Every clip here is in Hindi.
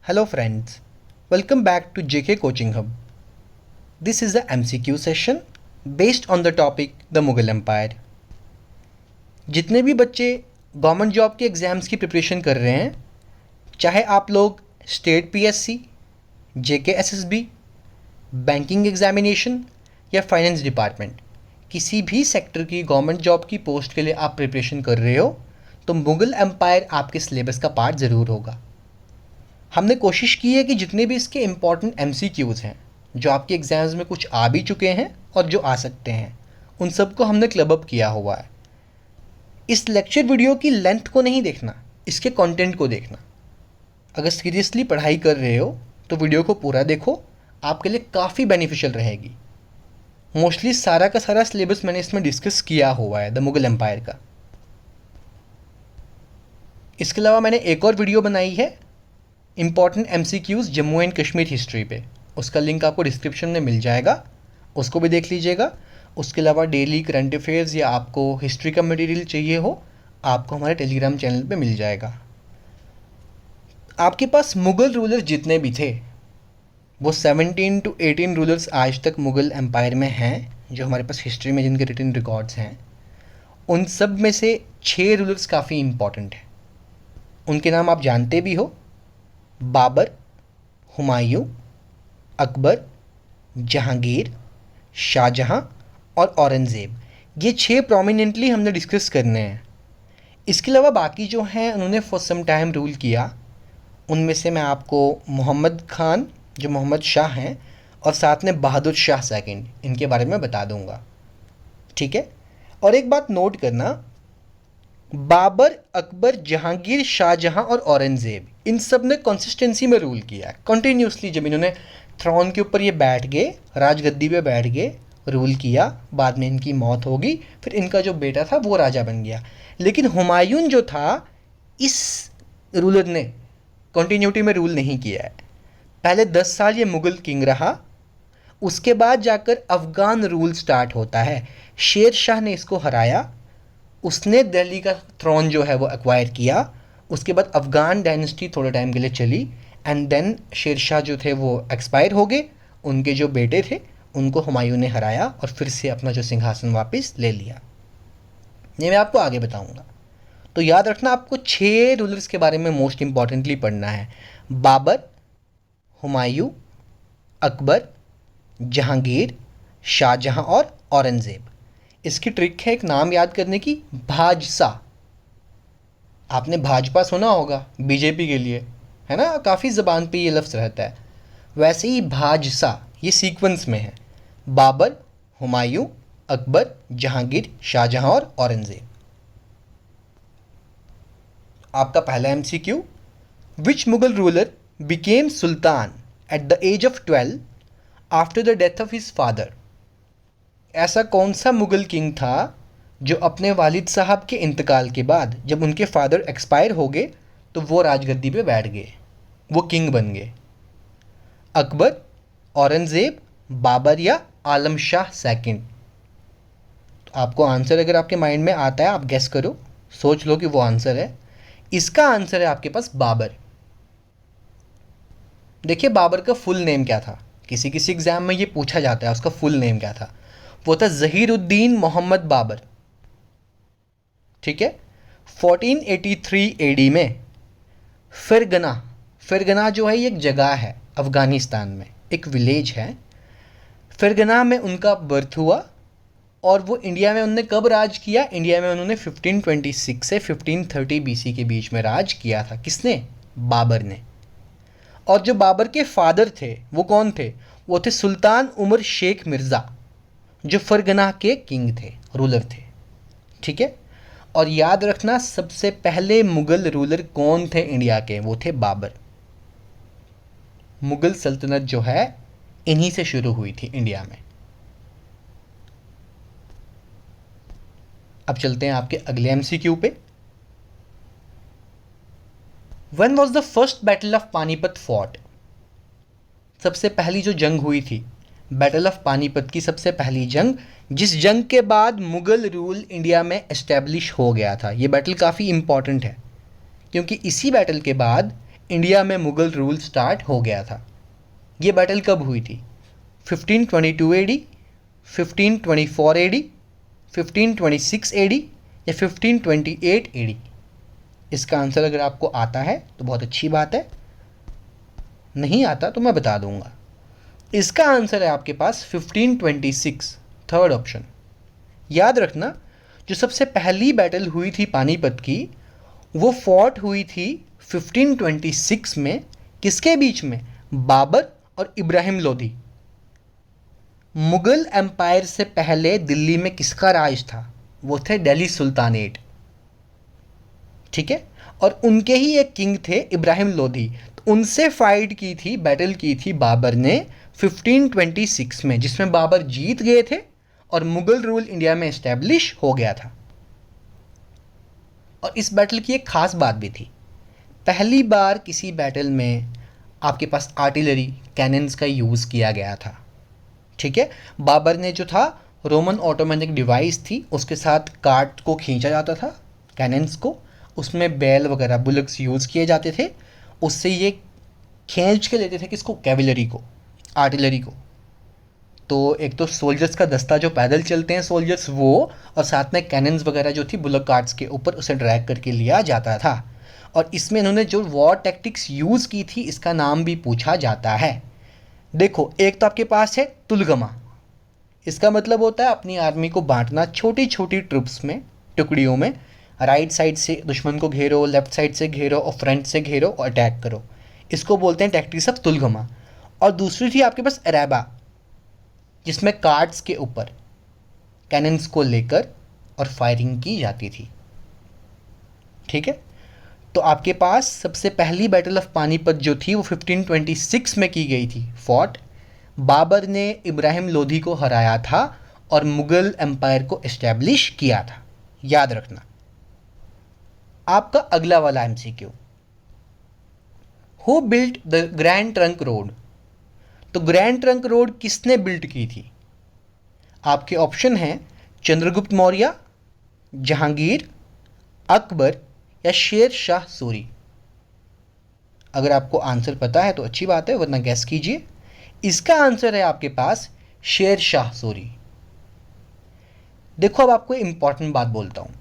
Hello friends, welcome back to JK Coaching Hub. This is the MCQ session based on the topic the Mughal Empire. जितने भी बच्चे गवर्नमेंट जॉब के एग्ज़ाम्स की प्रिपरेशन कर रहे हैं, चाहे आप लोग स्टेट पीएससी, जेके एसएसबी, बैंकिंग एग्जामिनेशन या फाइनेंस डिपार्टमेंट, किसी भी सेक्टर की गवर्नमेंट जॉब की पोस्ट के लिए आप प्रिपरेशन कर रहे हो, तो मुग़ल एम्पायर आपके सिलेबस का पार्ट ज़रूर होगा। हमने कोशिश की है कि जितने भी इसके इम्पॉर्टेंट MCQs हैं जो आपके एग्ज़ाम्स में कुछ आ भी चुके हैं और जो आ सकते हैं, उन सब को हमने क्लब अप किया हुआ है। इस लेक्चर वीडियो की लेंथ को नहीं देखना, इसके कंटेंट को देखना। अगर सीरियसली पढ़ाई कर रहे हो तो वीडियो को पूरा देखो, आपके लिए काफ़ी बेनिफिशियल रहेगी। मोस्टली सारा का सारा सिलेबस मैंने इसमें डिस्कस किया हुआ है द मुग़ल एम्पायर का। इसके अलावा मैंने एक और वीडियो बनाई है important MCQs Jammu and Kashmir history पे, उसका लिंक आपको डिस्क्रिप्शन में मिल जाएगा, उसको भी देख लीजिएगा। उसके अलावा डेली करंट अफेयर्स या आपको हिस्ट्री का मटेरियल चाहिए हो, आपको हमारे टेलीग्राम चैनल पे मिल जाएगा। आपके पास मुग़ल रूलर जितने भी थे, वो 17 to 18 रूलर्स आज तक मुग़ल एम्पायर में हैं, जो हमारे पास हिस्ट्री में जिनके रिटन रिकॉर्ड्स हैं। उन सब में से 6 रूलर्स काफ़ी इम्पॉर्टेंट हैं। उनके नाम आप जानते भी हो: बाबर, हुमायूं, अकबर, जहांगीर, शाहजहां और औरंगज़ेब। ये 6 प्रोमिनेंटली हमने डिस्कस करने हैं। इसके अलावा बाकी जो हैं उन्होंने फॉर सम टाइम रूल किया। उनमें से मैं आपको मोहम्मद खान, जो मोहम्मद शाह हैं, और साथ में बहादुर शाह सेकंड, इनके बारे में बता दूंगा। ठीक है। और एक बात नोट करना, बाबर, अकबर, जहांगीर, शाहजहां और औरंगज़ेब, इन सब ने कंसिस्टेंसी में रूल किया है कंटिन्यूसली। जब इन्होंने थ्रोन के ऊपर ये बैठ गए, राजगद्दी पे बैठ गए, रूल किया, बाद में इनकी मौत होगी, फिर इनका जो बेटा था वो राजा बन गया। लेकिन हुमायूं जो था, इस रूलर ने कंटिन्यूटी में रूल नहीं किया है। पहले 10 साल ये मुग़ल किंग रहा, उसके बाद जाकर अफ़गान रूल स्टार्ट होता है। शेर शाह ने इसको हराया, उसने दिल्ली का थ्रोन जो है वो एक्वायर किया। उसके बाद अफ़गान डायनेस्टी थोड़े टाइम के लिए चली, एंड देन शेर शाह जो थे वो एक्सपायर हो गए। उनके जो बेटे थे उनको हुमायूं ने हराया और फिर से अपना जो सिंहासन वापस ले लिया। ये मैं आपको आगे बताऊंगा। तो याद रखना, आपको 6 रूलर्स के बारे में मोस्ट इम्पॉर्टेंटली पढ़ना है: बाबर, हुमायूं, अकबर, जहांगीर, शाहजहां और औरंगज़ेब। इसकी ट्रिक है एक नाम याद करने की, भाजसा। आपने भाजपा सुना होगा बीजेपी के लिए, है ना, काफ़ी ज़बान पे ये लफ्ज़ रहता है। वैसे ही भाजसा ये सीक्वेंस में है: बाबर, हुमायूं, अकबर, जहांगीर, शाहजहां और औरंगज़ेब। आपका पहला MCQ, which Mughal ruler became sultan at the age of 12 after the death of his father. ऐसा कौन सा मुग़ल किंग था जो अपने वालिद साहब के इंतकाल के बाद, जब उनके फादर एक्सपायर हो गए, तो वो राजगद्दी पे बैठ गए, वो किंग बन गए? अकबर, औरंगज़ेब, बाबर या आलम शाह सेकंड? तो आपको आंसर अगर आपके माइंड में आता है, आप गेस करो, सोच लो कि वो आंसर है। इसका आंसर है आपके पास बाबर। देखिए, बाबर का फुल नेम क्या था? किसी किसी एग्जाम में ये पूछा जाता है, उसका फुल नेम क्या था? वो था ज़हीरुद्दीन मोहम्मद बाबर। ठीक है। 1483 AD में फ़रगना जो है, ये एक जगह है अफ़गानिस्तान में, एक विलेज है। फ़रगना में उनका बर्थ हुआ, और वो इंडिया में उन्होंने कब राज किया? इंडिया में उन्होंने 1526 से 1530 BC के बीच में राज किया था। किसने? बाबर ने। और जो बाबर के फादर थे वो कौन थे? वो थे सुल्तान उमर शेख मिर्ज़ा, जो फ़रगना के किंग थे, रूलर थे। ठीक है। और याद रखना, सबसे पहले मुग़ल रूलर कौन थे इंडिया के? वो थे बाबर। मुग़ल सल्तनत जो है इन्हीं से शुरू हुई थी इंडिया में। अब चलते हैं आपके अगले MCQ पे। When was the first battle of Panipat fought? सबसे पहली जो जंग हुई थी, बैटल ऑफ पानीपत की सबसे पहली जंग, जिस जंग के बाद मुग़ल रूल इंडिया में एस्टेब्लिश हो गया था। ये बैटल काफ़ी इम्पॉर्टेंट है, क्योंकि इसी बैटल के बाद इंडिया में मुग़ल रूल स्टार्ट हो गया था। ये बैटल कब हुई थी? 1522 एडी, 1524 एडी, 1526 एडी या 1528 एडी? इसका आंसर अगर आपको आता है तो बहुत अच्छी बात है, नहीं आता तो मैं बता दूंगा। इसका आंसर है आपके पास 1526, थर्ड ऑप्शन। याद रखना, जो सबसे पहली बैटल हुई थी पानीपत की, वो फॉट हुई थी 1526 में। किसके बीच में? बाबर और इब्राहिम लोधी। मुगल एम्पायर से पहले दिल्ली में किसका राज था? वो थे दिल्ली सुल्तानेट, ठीक है। और उनके ही एक किंग थे इब्राहिम लोधी, तो उनसे फाइट की थी, बैटल की थी बाबर ने 1526 में, जिसमें बाबर जीत गए थे और मुगल रूल इंडिया में इस्टेब्लिश हो गया था। और इस बैटल की एक खास बात भी थी, पहली बार किसी बैटल में आपके पास आर्टिलरी कैनन्स का यूज़ किया गया था, ठीक है। बाबर ने जो था रोमन ऑटोमेटिक डिवाइस थी, उसके साथ कार्ट को खींचा जाता था, कैनन्स को, उसमें बैल वगैरह बुलक्स यूज़ किए जाते थे, उससे ये खींच के लेते थे किसको? कैवलरी को, आर्टिलरी को। तो एक तो सोल्जर्स का दस्ता जो पैदल चलते हैं सोल्जर्स, वो, और साथ में कैनन्स वगैरह जो थी बुलक कार्ट्स के ऊपर, उसे ड्रैग करके लिया जाता था। और इसमें इन्होंने जो वॉर टैक्टिक्स यूज़ की थी, इसका नाम भी पूछा जाता है। देखो, एक तो आपके पास है तुलगमा। इसका मतलब होता है अपनी आर्मी को बांटना छोटी छोटी ट्रुप्स में, टुकड़ियों में। राइट साइड से दुश्मन को घेरो, लेफ्ट साइड से घेरो और फ्रंट से घेरो और अटैक करो। इसको बोलते हैं टैक्टिक्स ऑफ तुलगमा। और दूसरी थी आपके पास अरेबा, जिसमें कार्ड्स के ऊपर कैनन्स को लेकर और फायरिंग की जाती थी, ठीक है। तो आपके पास सबसे पहली बैटल ऑफ पानीपत जो थी वो 1526 में की गई थी, फॉर्ट। बाबर ने इब्राहिम लोधी को हराया था और मुगल एम्पायर को एस्टैब्लिश किया था, याद रखना। आपका अगला वाला MCQ, who built the grand trunk road? तो ग्रैंड ट्रंक रोड किसने बिल्ट की थी? आपके ऑप्शन हैं चंद्रगुप्त मौर्य, जहांगीर, अकबर या शेर शाह सूरी। अगर आपको आंसर पता है तो अच्छी बात है, वरना गैस कीजिए। इसका आंसर है आपके पास शेर शाह सूरी। देखो, अब आपको इंपॉर्टेंट बात बोलता हूँ,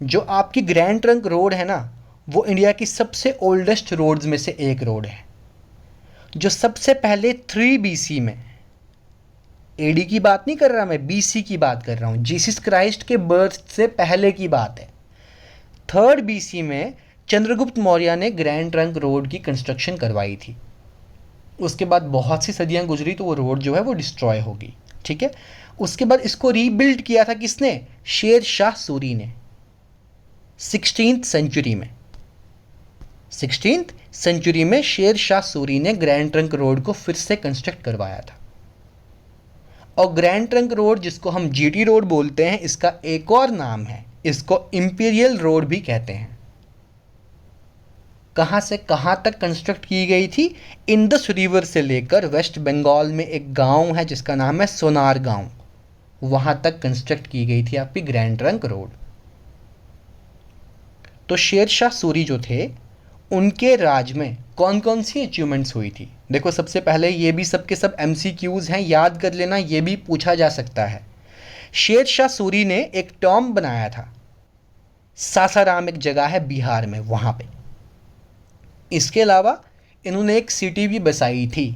जो आपकी ग्रैंड ट्रंक रोड है ना, वो इंडिया की सबसे ओल्डेस्ट रोड्स में से एक रोड है, जो सबसे पहले 3 BC में, एडी की बात नहीं कर रहा मैं, BC की बात कर रहा हूँ, जीसस क्राइस्ट के बर्थ से पहले की बात है। 3rd BC में चंद्रगुप्त मौर्य ने ग्रैंड ट्रंक रोड की कंस्ट्रक्शन करवाई थी। उसके बाद बहुत सी सदियां गुजरी तो वो रोड जो है वो डिस्ट्रॉय होगी, ठीक है। उसके बाद इसको रीबिल्ड किया था किसने? शेर शाह सूरी ने, 16th सेंचुरी में। 16th सेंचुरी में शेर शाह सूरी ने ग्रैंड ट्रंक रोड को फिर से कंस्ट्रक्ट करवाया था। और ग्रैंड ट्रंक रोड, जिसको हम GT रोड बोलते हैं, इसका एक और नाम है, इसको इंपीरियल रोड भी कहते हैं। कहाँ से कहाँ तक कंस्ट्रक्ट की गई थी? इंडस रिवर से लेकर वेस्ट बंगाल में एक गांव है जिसका नाम है सोनार गांव, वहाँ तक कंस्ट्रक्ट की गई थी आपकी ग्रैंड ट्रंक रोड। तो शेर शाह सूरी जो थे, उनके राज में कौन कौन सी अचीवमेंट्स हुई थी? देखो, सबसे पहले ये भी सब के सब MCQs हैं, याद कर लेना, ये भी पूछा जा सकता है। शेर शाह सूरी ने एक टॉम्ब बनाया था, सासाराम एक जगह है बिहार में, वहाँ पे। इसके अलावा इन्होंने एक सिटी भी बसाई थी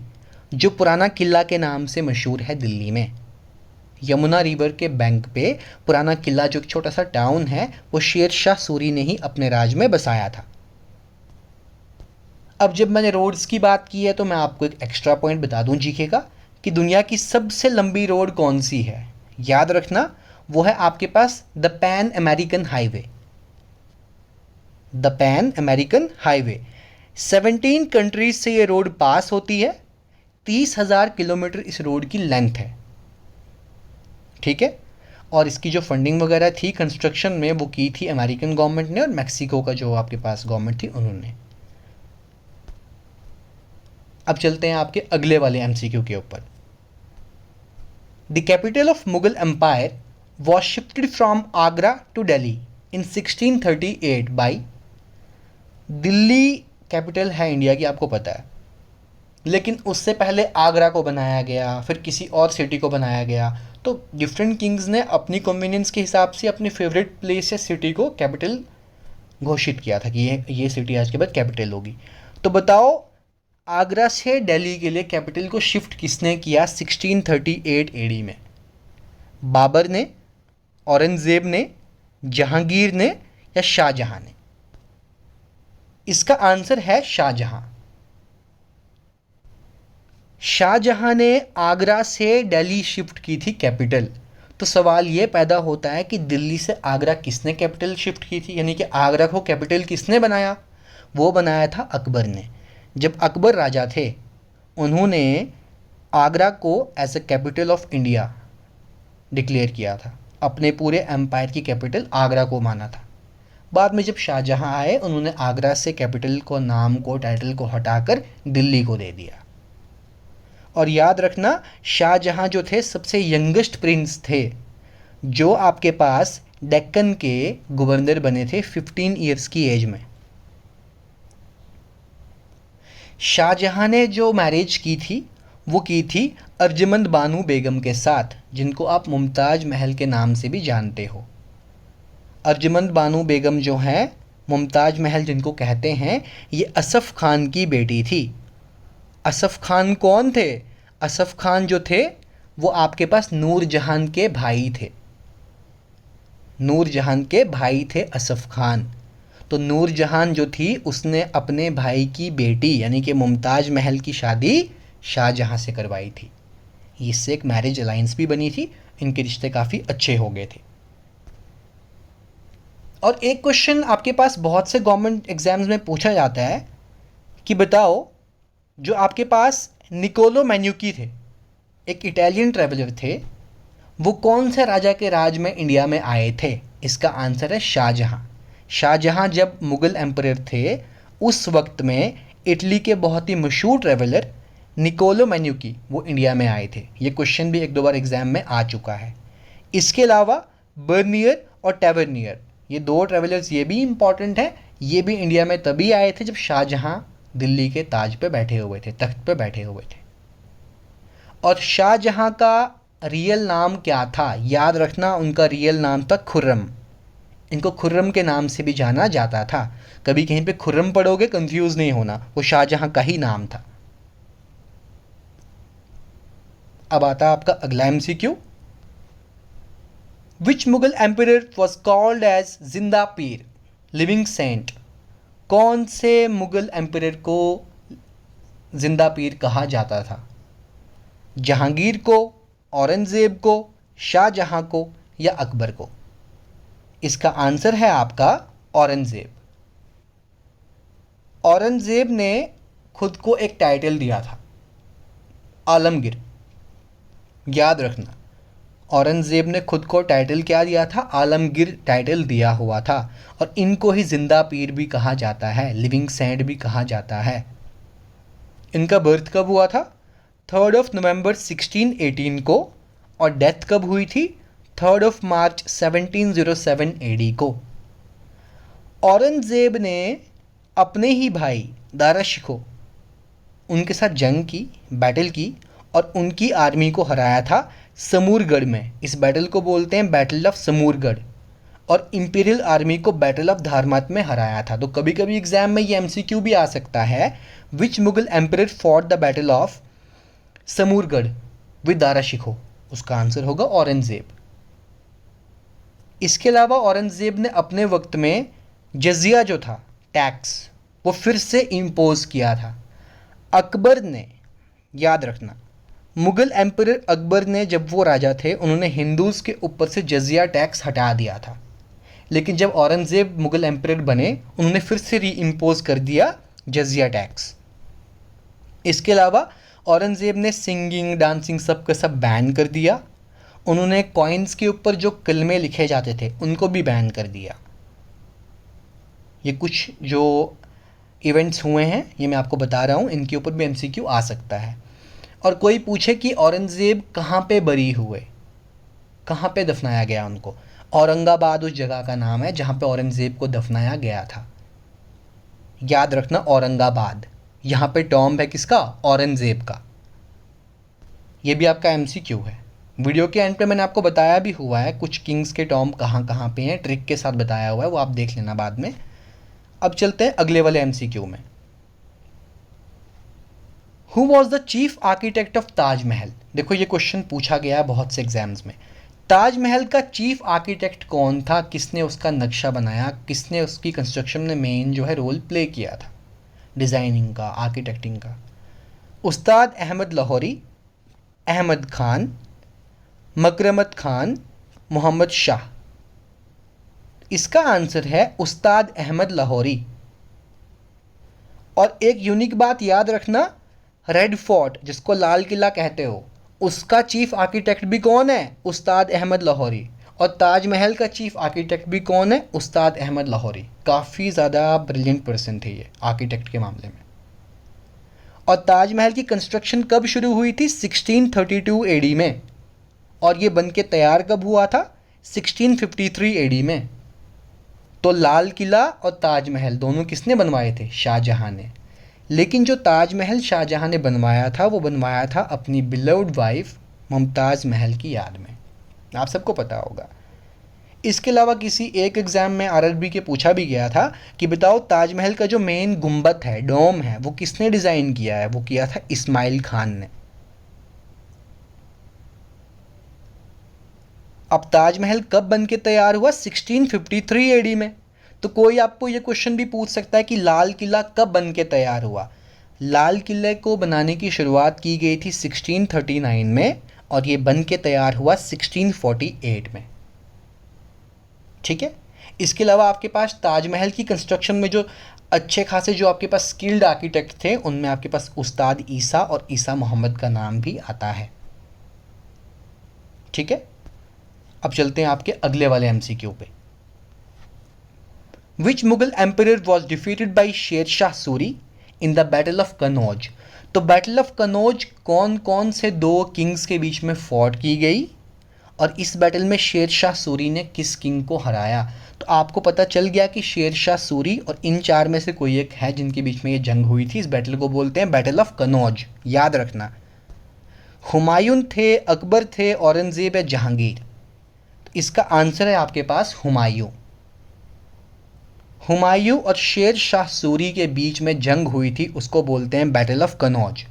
जो पुराना किला के नाम से मशहूर है दिल्ली में। यमुना रिवर के बैंक पे पुराना किला, जो एक छोटा सा टाउन है, वो शेर शाह सूरी ने ही अपने राज में बसाया था। अब जब मैंने रोड्स की बात की है तो मैं आपको एक एक्स्ट्रा पॉइंट बता दूं जीके का, कि दुनिया की सबसे लंबी रोड कौन सी है? याद रखना, वो है आपके पास the Pan American highway. The Pan American highway 17 countries से ये रोड पास होती है। 30,000 किलोमीटर इस रोड की लेंथ है, ठीक है। और इसकी जो फंडिंग वगैरह थी कंस्ट्रक्शन में, वो की थी अमेरिकन गवर्नमेंट ने, और मैक्सिको का जो आपके पास गवर्नमेंट थी उन्होंने। अब चलते हैं आपके अगले वाले MCQ के ऊपर। The capital of Mughal empire was shifted from Agra to Delhi in 1638 by. Delhi capital है इंडिया की, आपको पता है, लेकिन उससे पहले आगरा को बनाया गया, फिर किसी और सिटी को बनाया गया। तो डिफरेंट किंग्स ने अपनी कन्वीनियंस के हिसाब से अपनी फेवरेट प्लेस या सिटी को कैपिटल घोषित किया था कि ये सिटी आज के बाद कैपिटल होगी। तो बताओ, आगरा से दिल्ली के लिए कैपिटल को शिफ्ट किसने किया 1638 एडी में? बाबर ने, औरंगज़ेब ने, जहांगीर ने या शाहजहां ने? इसका आंसर है शाहजहां। शाहजहां ने आगरा से दिल्ली शिफ्ट की थी कैपिटल। तो सवाल ये पैदा होता है कि दिल्ली से आगरा किसने कैपिटल शिफ्ट की थी, यानी कि आगरा को कैपिटल किसने बनाया? वो बनाया था अकबर ने। जब अकबर राजा थे, उन्होंने आगरा को as a capital of India declare किया था, अपने पूरे एम्पायर की कैपिटल आगरा को माना था। बाद में जब शाहजहां आए, उन्होंने आगरा से कैपिटल को, नाम को, टाइटल को हटाकर दिल्ली को दे दिया। और याद रखना, शाहजहां जो थे सबसे यंगेस्ट प्रिंस थे, जो आपके पास डेक्कन के गवर्नर बने थे 15 ईयर्स की एज में। शाहजहां ने जो मैरिज की थी वो की थी अर्जमंद बानो बेगम के साथ, जिनको आप मुमताज़ महल के नाम से भी जानते हो। अर्जमंद बानो बेगम जो हैं, मुमताज़ महल जिनको कहते हैं, ये असफ़ खान की बेटी थी। असफ़ खान कौन थे? असफ़ खान जो थे वो आपके पास नूरजहां के भाई थे। नूरजहां के भाई थे असफ़ खान। तो नूरजहां जो थी, उसने अपने भाई की बेटी यानी कि मुमताज़ महल की शादी शाहजहां से करवाई थी। इससे एक मैरिज अलायंस भी बनी थी, इनके रिश्ते काफ़ी अच्छे हो गए थे। और एक क्वेश्चन आपके पास बहुत से गवर्नमेंट एग्जाम्स में पूछा जाता है कि बताओ, जो आपके पास निकोलो मैन्युकी थे, एक इटालियन ट्रैवलर थे, वो कौन से राजा के राज में इंडिया में आए थे? इसका आंसर है शाहजहां। शाहजहां जब मुग़ल एम्परर थे, उस वक्त में इटली के बहुत ही मशहूर ट्रैवलर निकोलो मैन्युकी वो इंडिया में आए थे। ये क्वेश्चन भी एक दो बार एग्ज़ाम में आ चुका है। इसके अलावा बर्नियर और टैवर्नियर, ये दो ट्रैवलर्स ये भी इम्पॉर्टेंट हैं। ये भी इंडिया में तभी आए थे जब शाहजहां दिल्ली के ताज पे बैठे हुए थे, तख्त पे बैठे हुए थे। और शाहजहां का रियल नाम क्या था? याद रखना, उनका रियल नाम था खुर्रम। इनको खुर्रम के नाम से भी जाना जाता था। कभी कहीं पे खुर्रम पढ़ोगे, कंफ्यूज नहीं होना, वो शाहजहां का ही नाम था। अब आता है आपका अगला MCQ. Which Mughal emperor was called as Zinda Pir, living Saint? कौन से मुगल एम्परर को जिंदा पीर कहा जाता था? जहांगीर को, औरंगज़ेब को, शाहजहां को या अकबर को? इसका आंसर है आपका औरंगज़ेब। औरंगज़ेब ने खुद को एक टाइटल दिया था, आलमगीर। याद रखना, औरंगज़ेब ने खुद को टाइटल क्या दिया था? आलमगीर टाइटल दिया हुआ था। और इनको ही जिंदा पीर भी कहा जाता है, लिविंग सेंट भी कहा जाता है। इनका बर्थ कब हुआ था? 3 नवंबर 1618 को। और डेथ कब हुई थी? 3 मार्च 1707 एडी को। औरंगज़ेब ने अपने ही भाई दारा शिकोह, उनके साथ जंग की, बैटल की, और उनकी आर्मी को हराया था समूरगढ़ में। इस बैटल को बोलते हैं बैटल ऑफ समूरगढ़। और इंपीरियल आर्मी को बैटल ऑफ धारमात में हराया था। तो कभी कभी एग्जाम में ये एमसीक्यू भी आ सकता है, which Mughal emperor fought the battle of Samugarh with Dara Shikoh? उसका आंसर होगा औरंगज़ेब। इसके अलावा औरंगज़ेब ने अपने वक्त में जजिया जो था, टैक्स, वो फिर से इम्पोज किया था। अकबर ने, याद रखना, मुग़ल एम्परर अकबर ने जब वो राजा थे, उन्होंने हिंदूज़ के ऊपर से जजिया टैक्स हटा दिया था। लेकिन जब औरंगज़ेब मुग़ल एम्परर बने, उन्होंने फिर से री इम्पोज कर दिया जजिया टैक्स। इसके अलावा औरंगज़ेब ने सिंगिंग, डांसिंग सब का सब बैन कर दिया। उन्होंने कॉइन्स के ऊपर जो कलमे लिखे जाते थे उनको भी बैन कर दिया। ये कुछ जो इवेंट्स हुए हैं ये मैं आपको बता रहा हूँ, इनके ऊपर भी एमसीक्यू आ सकता है। और कोई पूछे कि औरंगज़ेब कहाँ पे बरी हुए, कहाँ पे दफनाया गया उनको? औरंगाबाद उस जगह का नाम है जहाँ पे औरंगज़ेब को दफनाया गया था। याद रखना औरंगाबाद। यहाँ पे टॉम्ब है किसका? औरंगजेब का। ये भी आपका एमसीक्यू है। वीडियो के एंड पे मैंने आपको बताया भी हुआ है कुछ किंग्स के टॉम्ब कहाँ कहाँ पे हैं, ट्रिक के साथ बताया हुआ है, वो आप देख लेना बाद में। अब चलते हैं अगले वाले एमसीक्यू में। Who was the chief architect of Taj Mahal? देखो ये क्वेश्चन पूछा गया है बहुत से एग्जाम्स में। ताजमहल का चीफ आर्किटेक्ट कौन था, किसने उसका नक्शा बनाया, किसने उसकी कंस्ट्रक्शन में मेन जो है रोल प्ले किया था, डिज़ाइनिंग का, आर्किटेक्टिंग का? उस्ताद अहमद लाहौरी, अहमद खान, मकरमत खान, मोहम्मद शाह। इसका आंसर है उस्ताद अहमद लाहौरी। और एक यूनिक बात याद रखना, रेड फोर्ट जिसको लाल किला कहते हो, उसका चीफ आर्किटेक्ट भी कौन है? उस्ताद अहमद लाहौरी। और ताजमहल का चीफ आर्किटेक्ट भी कौन है? उस्ताद अहमद लाहौरी। काफ़ी ज़्यादा ब्रिलियंट पर्सन थे ये आर्किटेक्ट के मामले में। और ताजमहल की कंस्ट्रक्शन कब शुरू हुई थी? 1632 एडी में। और ये बन के तैयार कब हुआ था? 1653 एडी में। तो लाल किला और ताजमहल दोनों किसने बनवाए थे? शाहजहां ने। लेकिन जो ताजमहल शाहजहां ने बनवाया था वो बनवाया था अपनी बिलव्ड वाइफ मुमताज़ महल की याद में। आप सबको पता होगा। इसके अलावा किसी एक एग्ज़ाम में आरआरबी के पूछा भी गया था कि बताओ ताजमहल का जो मेन गुंबद है, डोम है, वो किसने डिज़ाइन किया है? वो किया था इस्माइल खान ने। अब ताजमहल कब बन के तैयार हुआ? 1653 एडी में। तो कोई आपको ये क्वेश्चन भी पूछ सकता है कि लाल किला कब बन के तैयार हुआ? लाल किले को बनाने की शुरुआत की गई थी 1639 में और ये बन के तैयार हुआ 1648 में। ठीक है। इसके अलावा आपके पास ताजमहल की कंस्ट्रक्शन में जो अच्छे खासे जो आपके पास स्किल्ड आर्किटेक्ट थे, उनमें आपके पास उस्ताद ईसा और ईसा मोहम्मद का नाम भी आता है। ठीक है। अब चलते हैं आपके अगले वाले एमसीक्यू पे। Which Mughal emperor was defeated by Sher Shah Suri in the battle of Kannauj? तो बैटल ऑफ कनौज कौन कौन से दो किंग्स के बीच में फॉट की गई और इस बैटल में शेर शाह सूरी ने किस किंग को हराया? तो आपको पता चल गया कि शेर शाह सूरी और इन चार में से कोई एक है जिनके बीच में ये जंग हुई थी। इस बैटल को बोलते हैं बैटल ऑफ कनौज। याद रखना, हुमायूं थे, अकबर थे, औरंगजेब या जहांगीर? तो इसका आंसर है आपके पास हुमायूं। हुमायूं और शेर शाह सूरी के बीच में जंग हुई थी, उसको बोलते हैं बैटल ऑफ कनौज।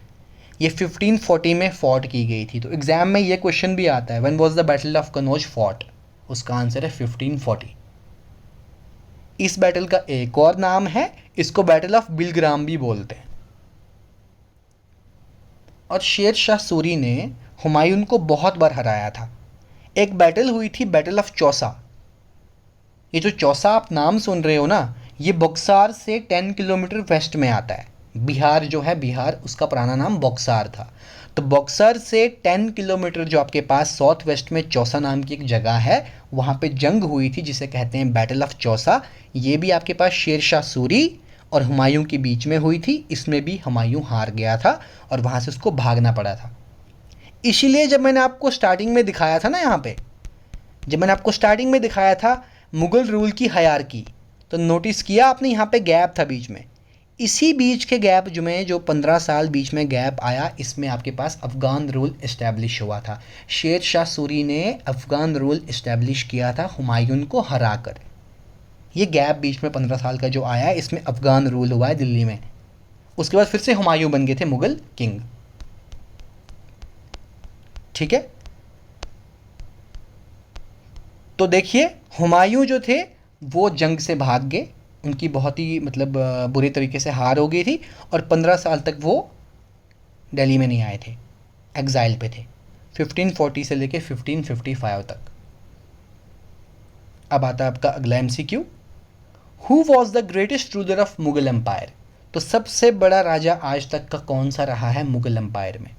ये 1540 में फॉट की गई थी। तो एग्जाम में ये क्वेश्चन भी आता है, when was the battle of Kannauj fought? उसका आंसर है 1540। इस बैटल का एक और नाम है, इसको बैटल ऑफ बिलग्राम भी बोलते हैं। और शेर शाह सूरी ने हुमायूं को बहुत बार हराया था। एक बैटल हुई थी बैटल ऑफ चौसा। ये जो चौसा आप नाम सुन रहे हो ना, ये बक्सार से 10 किलोमीटर वेस्ट में आता है। बिहार जो है, बिहार, उसका पुराना नाम बक्सार था। तो बक्सार से 10 किलोमीटर जो आपके पास साउथ वेस्ट में चौसा नाम की एक जगह है, वहाँ पे जंग हुई थी जिसे कहते हैं बैटल ऑफ चौसा। ये भी आपके पास शेर शाह सूरी और हुमायूं के बीच में हुई थी। इसमें भी हुमायूं हार गया था और वहाँ से उसको भागना पड़ा था। इसीलिए जब मैंने आपको स्टार्टिंग में दिखाया था ना, यहाँ पे जब मैंने आपको स्टार्टिंग में दिखाया था मुग़ल रूल की हायरार्की, तो नोटिस किया आपने यहाँ पे गैप था बीच में। इसी बीच के गैप जो 15 साल बीच में गैप आया, इसमें आपके पास अफ़गान रूल इस्टेब्लिश हुआ था। शेर शाह सूरी ने अफ़गान रूल इस्टेब्लिश किया था हुमायूं को हरा कर। ये गैप बीच में 15 साल का जो आया है, इसमें अफ़गान रूल हुआ है दिल्ली में। उसके बाद फिर से हुमायूं बन गए थे मुग़ल किंग। ठीक है। तो देखिए, हुमायूं जो थे वो जंग से भाग गए, उनकी बहुत ही मतलब बुरे तरीके से हार हो गई थी और 15 साल तक वो दिल्ली में नहीं आए थे, एग्जाइल पे थे, 1540 से लेके 1555 तक। अब आता है आपका अगला MCQ. Who was the greatest ruler of Mughal empire? तो सबसे बड़ा राजा आज तक का कौन सा रहा है मुगल एम्पायर में?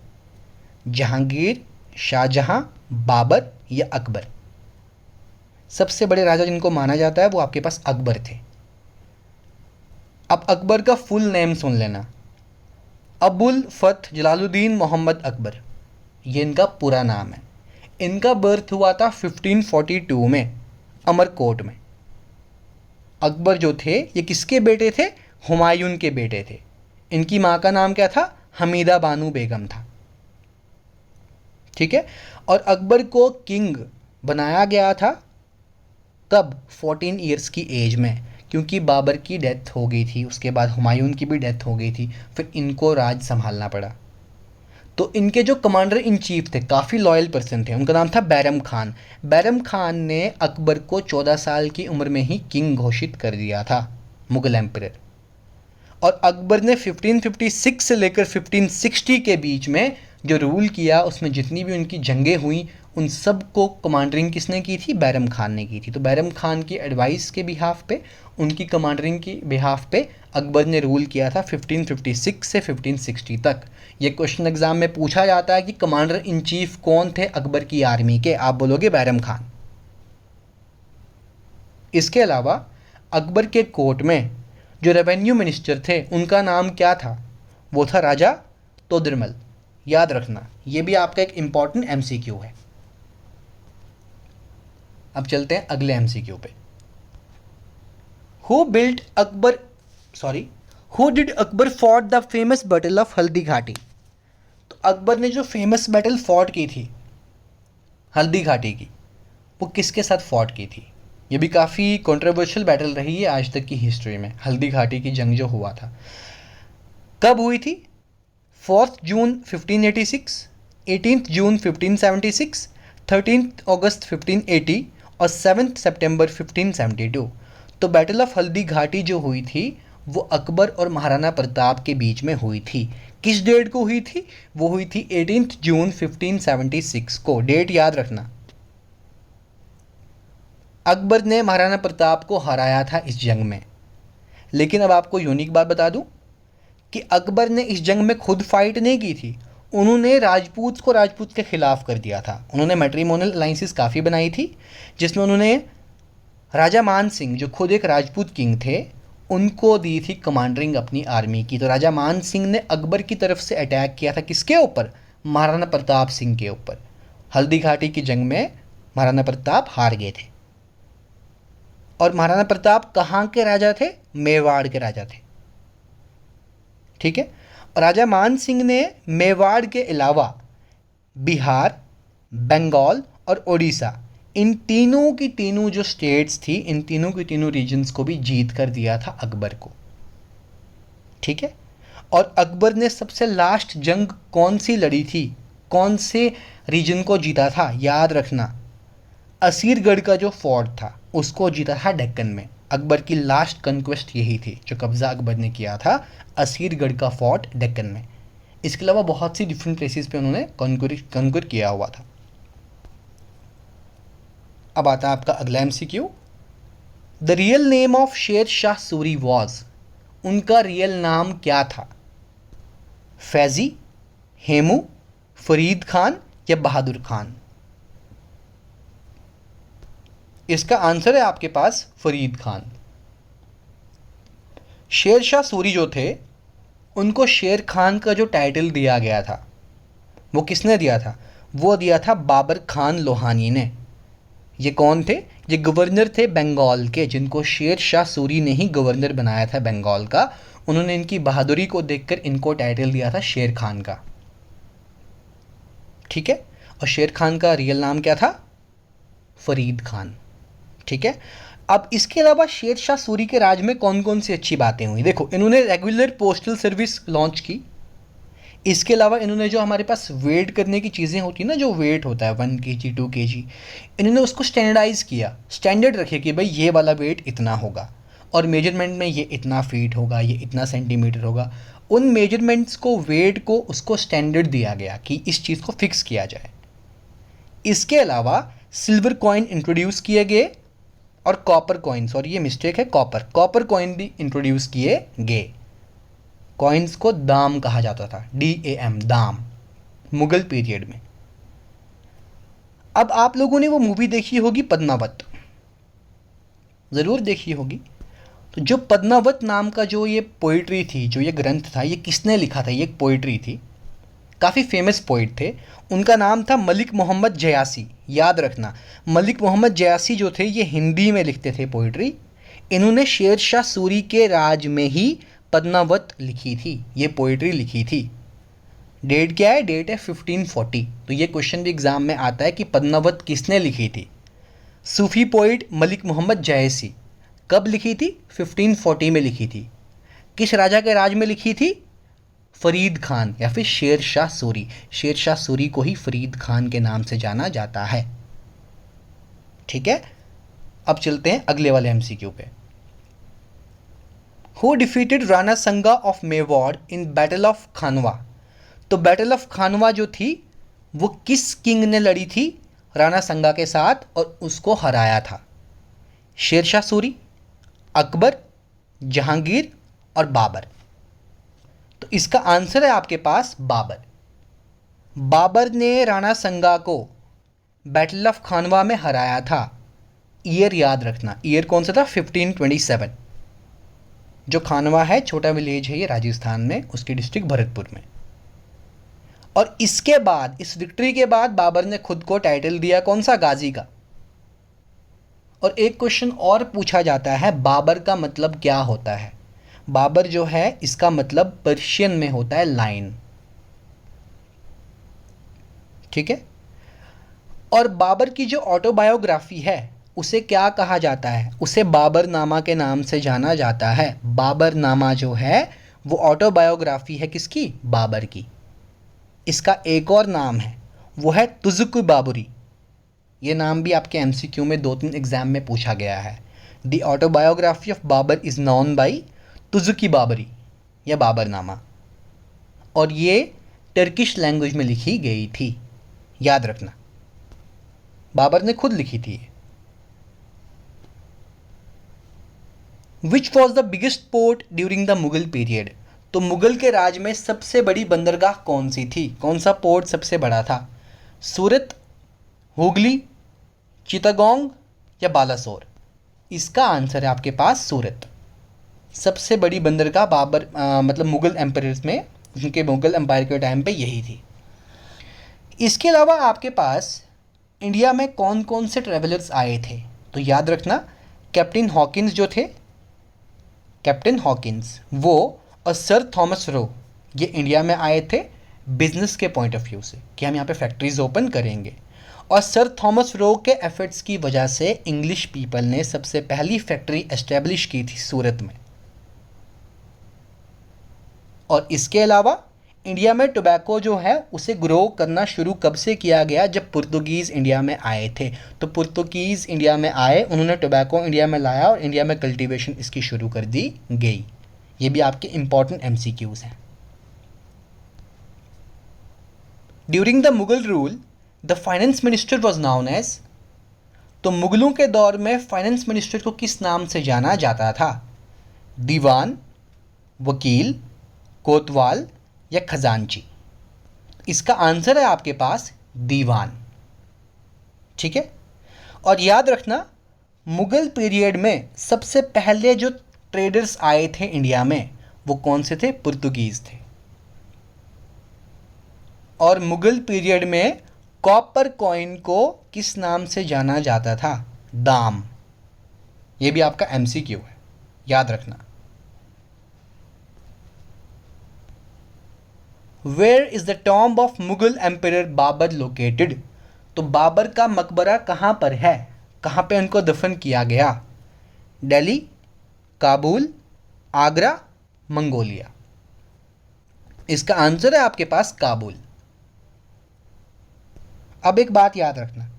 जहांगीर, शाहजहां, बाबर या अकबर? सबसे बड़े राजा जिनको माना जाता है वो आपके पास अकबर थे। अब अकबर का फुल नेम सुन लेना, अबुल फथ जलालुद्दीन मोहम्मद अकबर, ये इनका पूरा नाम है। इनका बर्थ हुआ था 1542 में अमरकोट में। अकबर जो थे ये किसके बेटे थे? हुमायूं के बेटे थे। इनकी माँ का नाम क्या था? हमीदा बानो बेगम था। ठीक है। और अकबर को किंग बनाया गया था कब? 14 ईयर्स की एज में, क्योंकि बाबर की डेथ हो गई थी, उसके बाद हुमायूं की भी डेथ हो गई थी, फिर इनको राज संभालना पड़ा। तो इनके जो कमांडर इन चीफ थे काफ़ी लॉयल पर्सन थे, उनका नाम था बैरम खान। बैरम खान ने अकबर को 14 साल की उम्र में ही किंग घोषित कर दिया था, मुगल एम्परर। और अकबर ने 1556 से लेकर 1560 के बीच में जो रूल किया, उसमें जितनी भी उनकी जंगें हुई उन सब को कमांडरिंग किसने की थी? बैरम खान ने की थी। तो बैरम खान की एडवाइस के बिहाफ पे, उनकी कमांडरिंग की बिहाफ पे अकबर ने रूल किया था 1556 से 1560 तक। ये क्वेश्चन एग्जाम में पूछा जाता है कि कमांडर इन चीफ कौन थे अकबर की आर्मी के? आप बोलोगे बैरम खान। इसके अलावा अकबर के कोर्ट में जो रेवेन्यू मिनिस्टर थे उनका नाम क्या था? वो था राजा तोदरमल। याद रखना, ये भी आपका एक इंपॉर्टेंट एमसीक्यू है। अब चलते हैं अगले एमसीक्यू पे। Who built Akbar sorry who did Akbar fought the famous battle of Haldi Ghati? तो अकबर ने जो फेमस बैटल फॉट की थी हल्दी घाटी की, वो किसके साथ फॉट की थी? ये भी काफ़ी कंट्रोवर्शियल बैटल रही है आज तक की हिस्ट्री में। हल्दी घाटी की जंग जो हुआ था कब हुई थी? 4 जून 1586, 18 जून 1576, 13 अगस्त 1580 और 7 सितंबर 1572। तो बैटल ऑफ हल्दी घाटी जो हुई थी वो अकबर और महाराणा प्रताप के बीच में हुई थी। किस डेट को हुई थी? वो हुई थी 18 जून 1576 को। डेट याद रखना। अकबर ने महाराणा प्रताप को हराया था इस जंग में। लेकिन अब आपको यूनिक बात बता दूं कि अकबर ने इस जंग में खुद फाइट नहीं की थी, उन्होंने राजपूत को राजपूत के खिलाफ कर दिया था। उन्होंने मैट्रिमोनियल अलाइंसेस काफ़ी बनाई थी, जिसमें उन्होंने राजा मान सिंह जो खुद एक राजपूत किंग थे उनको दी थी कमांडरिंग अपनी आर्मी की। तो राजा मान सिंह ने अकबर की तरफ से अटैक किया था किसके ऊपर? महाराणा प्रताप सिंह के ऊपर। हल्दी घाटी की जंग में महाराणा प्रताप हार गए थे। और महाराणा प्रताप कहाँ के राजा थे? मेवाड़ के राजा थे। ठीक है। और राजा मान सिंह ने मेवाड़ के अलावा बिहार, बंगाल और उड़ीसा, इन तीनों की तीनों जो स्टेट्स थी, इन तीनों की तीनों रीजन्स को भी जीत कर दिया था अकबर को। ठीक है। और अकबर ने सबसे लास्ट जंग कौन सी लड़ी थी? कौन से रीजन को जीता था? याद रखना, असीरगढ़ का जो फोर्ट था उसको जीता था डेक्कन में। अकबर की लास्ट कंक्वेस्ट यही थी, जो कब्जा अकबर ने किया था असीरगढ़ का फोर्ट डेक्कन में। इसके अलावा बहुत सी डिफरेंट प्लेसेस पे उन्होंने कंक्वर किया हुआ था। अब आता है आपका अगला MCQ. The real name of शेर शाह सूरी वॉज, उनका रियल नाम क्या था? फैजी, हेमू, फरीद खान या बहादुर खान? इसका आंसर है आपके पास फरीद खान। शेर शाह सूरी जो थे उनको शेर खान का जो टाइटल दिया गया था वो किसने दिया था? वो दिया था बाबर खान लोहानी ने। ये कौन थे? ये गवर्नर थे बंगाल के, जिनको शेर शाह सूरी ने ही गवर्नर बनाया था बंगाल का। उन्होंने इनकी बहादुरी को देखकर इनको टाइटल दिया था शेर खान का। ठीक है। और शेर खान का रियल नाम क्या था? फरीद खान। ठीक है। अब इसके अलावा शेर शाह सूरी के राज में कौन कौन सी अच्छी बातें हुई? देखो, इन्होंने रेगुलर पोस्टल सर्विस लॉन्च की। इसके अलावा इन्होंने जो हमारे पास वेट करने की चीज़ें होती हैं ना, जो वेट होता है 1 kg 2 kg, इन्होंने उसको स्टैंडर्डाइज़ किया, स्टैंडर्ड रखे कि भाई ये वाला वेट इतना होगा और मेजरमेंट में ये इतना फीट होगा, ये इतना सेंटीमीटर होगा। उन मेजरमेंट्स को, वेट को, उसको स्टैंडर्ड दिया गया कि इस चीज़ को फिक्स किया जाए। इसके अलावा सिल्वर कॉइन इंट्रोड्यूस किए गए और कॉपर कॉइन, सॉरी ये मिस्टेक है, कॉपर कॉइन भी इंट्रोड्यूस किए गए। कॉइन्स को दाम कहा जाता था, DAM, दाम, मुगल पीरियड में। अब आप लोगों ने वो मूवी देखी होगी पद्मावत, ज़रूर देखी होगी। तो जो पद्मावत नाम का जो ये पोइट्री थी, जो ये ग्रंथ था, ये किसने लिखा था? ये एक पोइट्री थी, काफ़ी फेमस पोइट थे। उनका नाम था मलिक मोहम्मद जयासी। याद रखना, मलिक मोहम्मद जयासी जो थे ये हिंदी में लिखते थे पोइट्री। इन्होंने शेर शाह सूरी के राज में ही पद्मावत लिखी थी, ये पोइट्री लिखी थी। डेट क्या है? डेट है 1540। तो ये क्वेश्चन भी एग्जाम में आता है कि पद्मावत किसने लिखी थी। सूफी पोइट मलिक मोहम्मद जयसी कब लिखी थी? 1540 में लिखी थी। किस राजा के राज में लिखी थी? फरीद खान या फिर शेर शाह सूरी। शेर शाह सूरी को ही फरीद खान के नाम से जाना जाता है। ठीक है, अब चलते हैं अगले वाले एमसीक्यू पे। Who defeated Rana Sanga of Mewar in battle of Khanwa. तो बैटल ऑफ खानवा जो थी वो किस किंग ने लड़ी थी राणा संगा के साथ और उसको हराया था? शेरशाह सूरी, अकबर, जहांगीर और बाबर। तो इसका आंसर है आपके पास बाबर। बाबर ने राणा संगा को बैटल ऑफ खानवा में हराया था। ईयर याद रखना, ईयर कौन सा था? 1527। जो खानवा है छोटा विलेज है ये राजस्थान में, उसकी डिस्ट्रिक्ट भरतपुर में। और इसके बाद, इस विक्ट्री के बाद बाबर ने खुद को टाइटल दिया कौन सा? गाजी का। और एक क्वेश्चन और पूछा जाता है, बाबर का मतलब क्या होता है? बाबर जो है इसका मतलब पर्शियन में होता है लाइन। ठीक है, और बाबर की जो ऑटोबायोग्राफी है उसे क्या कहा जाता है? उसे बाबरनामा के नाम से जाना जाता है। बाबरनामा जो है वो ऑटोबायोग्राफी है किसकी? बाबर की। इसका एक और नाम है, वो है तुज़ुक बाबरी। ये नाम भी आपके एमसीक्यू में 2-3 एग्जाम में पूछा गया है। The autobiography of Babur is known by Tuzuki Baburi या बाबरनामा। और ये टर्किश लैंग्वेज में लिखी गई थी, याद रखना। बाबर ने खुद लिखी थी। Which was the biggest port during the Mughal period. तो मुगल के राज में सबसे बड़ी बंदरगाह कौन सी थी? कौन सा पोर्ट सबसे बड़ा था? सूरत, हुगली, चिटागोंग या बालासोर। इसका आंसर है आपके पास सूरत। सबसे बड़ी बंदरगाह बाबर मतलब मुगल एम्पायर्स में, उनके मुगल एम्पायर के टाइम पे यही थी। इसके अलावा आपके पास इंडिया में कौन कौन से ट्रेवलर्स आए थे? तो याद रखना, कैप्टन हॉकिंस जो थे, कैप्टन हॉकिंस वो और सर थॉमस रो, ये इंडिया में आए थे बिजनेस के पॉइंट ऑफ व्यू से कि हम यहाँ पे फैक्ट्रीज ओपन करेंगे। और सर थॉमस रो के एफर्ट्स की वजह से इंग्लिश पीपल ने सबसे पहली फैक्ट्री एस्टेब्लिश की थी सूरत में। और इसके अलावा इंडिया में टोबैको जो है उसे ग्रो करना शुरू कब से किया गया? जब पुर्तगीज़ इंडिया में आए थे। तो पुर्तगीज़ इंडिया में आए, उन्होंने टोबैको इंडिया में लाया और इंडिया में कल्टीवेशन इसकी शुरू कर दी गई। ये भी आपके इंपॉर्टेंट एमसीक्यूज़ हैं। During the Mughal rule the finance minister was known as. तो मुगलों के दौर में फाइनेंस मिनिस्टर को किस नाम से जाना जाता था? दीवान, वकील, कोतवाल या खजांची। इसका आंसर है आपके पास दीवान। ठीक है, और याद रखना मुगल पीरियड में सबसे पहले जो ट्रेडर्स आए थे इंडिया में वो कौन से थे? पुर्तगीज थे। और मुगल पीरियड में कॉपर कॉइन को किस नाम से जाना जाता था? दाम। ये भी आपका एमसीक्यू है, याद रखना। Where is the tomb of Mughal empire Babur located. तो बाबर का मकबरा कहाँ पर है? कहाँ पे उनको दफन किया गया? दिल्ली, काबुल, आगरा, मंगोलिया। इसका आंसर है आपके पास काबुल। अब एक बात याद रखना,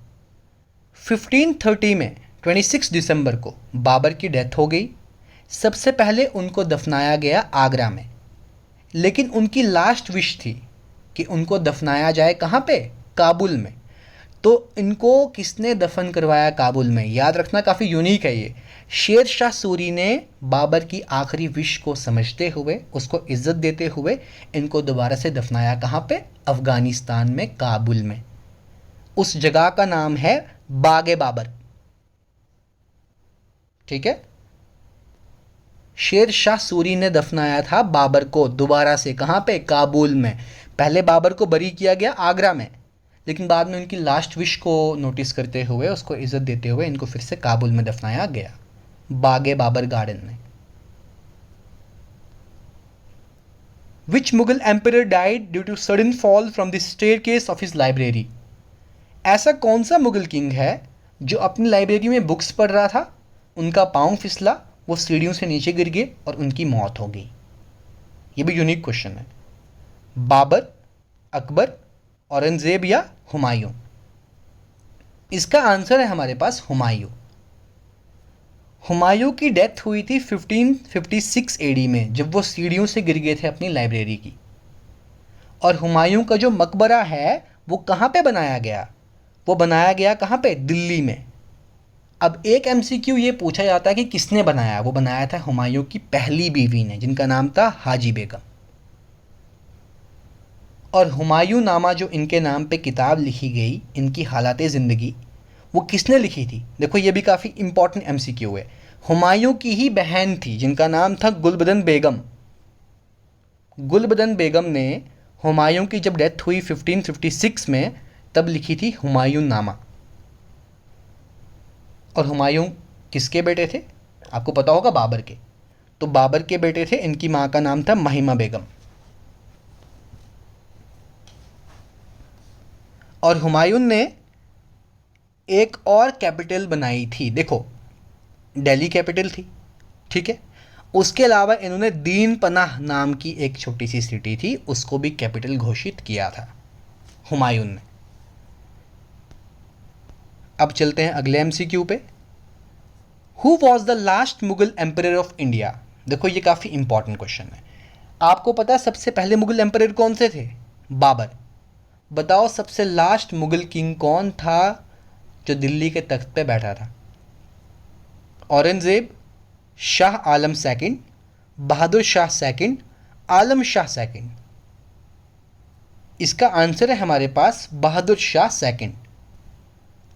1530 में 26 दिसंबर को बाबर की डेथ हो गई। सबसे पहले उनको दफनाया गया आगरा में, लेकिन उनकी लास्ट विश थी कि उनको दफनाया जाए कहाँ पे? काबुल में। तो इनको किसने दफन करवाया काबुल में? याद रखना, काफ़ी यूनिक है ये। शेर शाह सूरी ने बाबर की आखिरी विश को समझते हुए, उसको इज्जत देते हुए इनको दोबारा से दफनाया कहाँ पे? अफ़गानिस्तान में, काबुल में। उस जगह का नाम है बागे बाबर। ठीक है, शेर शाह सूरी ने दफनाया था बाबर को दोबारा से कहाँ पे? काबुल में। पहले बाबर को बरी किया गया आगरा में, लेकिन बाद में उनकी लास्ट विश को नोटिस करते हुए, उसको इज्जत देते हुए इनको फिर से काबुल में दफनाया गया, बागे बाबर गार्डन में। Which Mughal emperor died due to sudden fall from the staircase of his library. ऐसा कौन सा मुगल किंग है जो अपनी लाइब्रेरी में बुक्स पढ़ रहा था, उनका पाँव फिसला, वो सीढ़ियों से नीचे गिर गए और उनकी मौत हो गई। ये भी यूनिक क्वेश्चन है। बाबर, अकबर, औरंगजेब या हुमायूं? इसका आंसर है हमारे पास हुमायूं। हुमायूं की डेथ हुई थी 1556 एडी में, जब वो सीढ़ियों से गिर गए थे अपनी लाइब्रेरी की। और हुमायूं का जो मकबरा है वो कहाँ पे बनाया गया? वो बनाया गया कहाँ पे? दिल्ली में। अब एक एमसीक्यू ये पूछा जाता है कि किसने बनाया? वो बनाया था हुमायूं की पहली बीवी ने, जिनका नाम था हाजी बेगम। और हुमायूं नामा जो इनके नाम पे किताब लिखी गई, इनकी हालाते ज़िंदगी, वो किसने लिखी थी? देखो ये भी काफ़ी इंपॉर्टेंट एमसीक्यू है। हुमायूं की ही बहन थी जिनका नाम था गुलबदन बेगम। गुलबदन बेगम ने हुमायूं की जब डेथ हुई 1556 में, तब लिखी थी हुमायूं नामा। और हुमायूं किसके बेटे थे? आपको पता होगा, बाबर के। तो बाबर के बेटे थे, इनकी माँ का नाम था महिमा बेगम। और हुमायूं ने एक और कैपिटल बनाई थी। देखो, दिल्ली कैपिटल थी, ठीक है। उसके अलावा इन्होंने दीन पनाह नाम की एक छोटी सी सिटी थी, उसको भी कैपिटल घोषित किया था हुमायूं ने। अब चलते हैं अगले एमसीक्यू पे। Who was the last Mughal emperor of India? देखो ये काफ़ी इंपॉर्टेंट क्वेश्चन है। आपको पता है सबसे पहले मुगल एम्परर कौन से थे? बाबर। बताओ सबसे लास्ट मुगल किंग कौन था जो दिल्ली के तख्त पे बैठा था? औरंगजेब, शाह आलम सेकंड, बहादुर शाह सेकंड, आलम शाह सेकंड? इसका आंसर है हमारे पास बहादुर शाह सेकंड,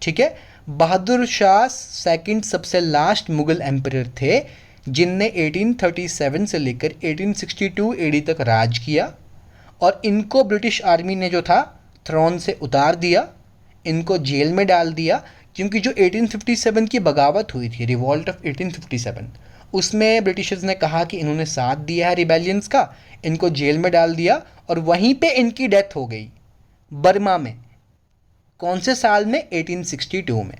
ठीक है। बहादुर शाह सेकंड सबसे लास्ट मुगल एम्परर थे जिनने 1837 से लेकर 1862 एडी तक राज किया। और इनको ब्रिटिश आर्मी ने जो था थ्रोन से उतार दिया, इनको जेल में डाल दिया, क्योंकि जो 1857 की बगावत हुई थी, रिवॉल्ट ऑफ 1857, उसमें ब्रिटिशर्स ने कहा कि इन्होंने साथ दिया है रिबेलियंस का, इनको जेल में डाल दिया। और वहीं पे इनकी डेथ हो गई बर्मा में। कौन से साल में? 1862 में,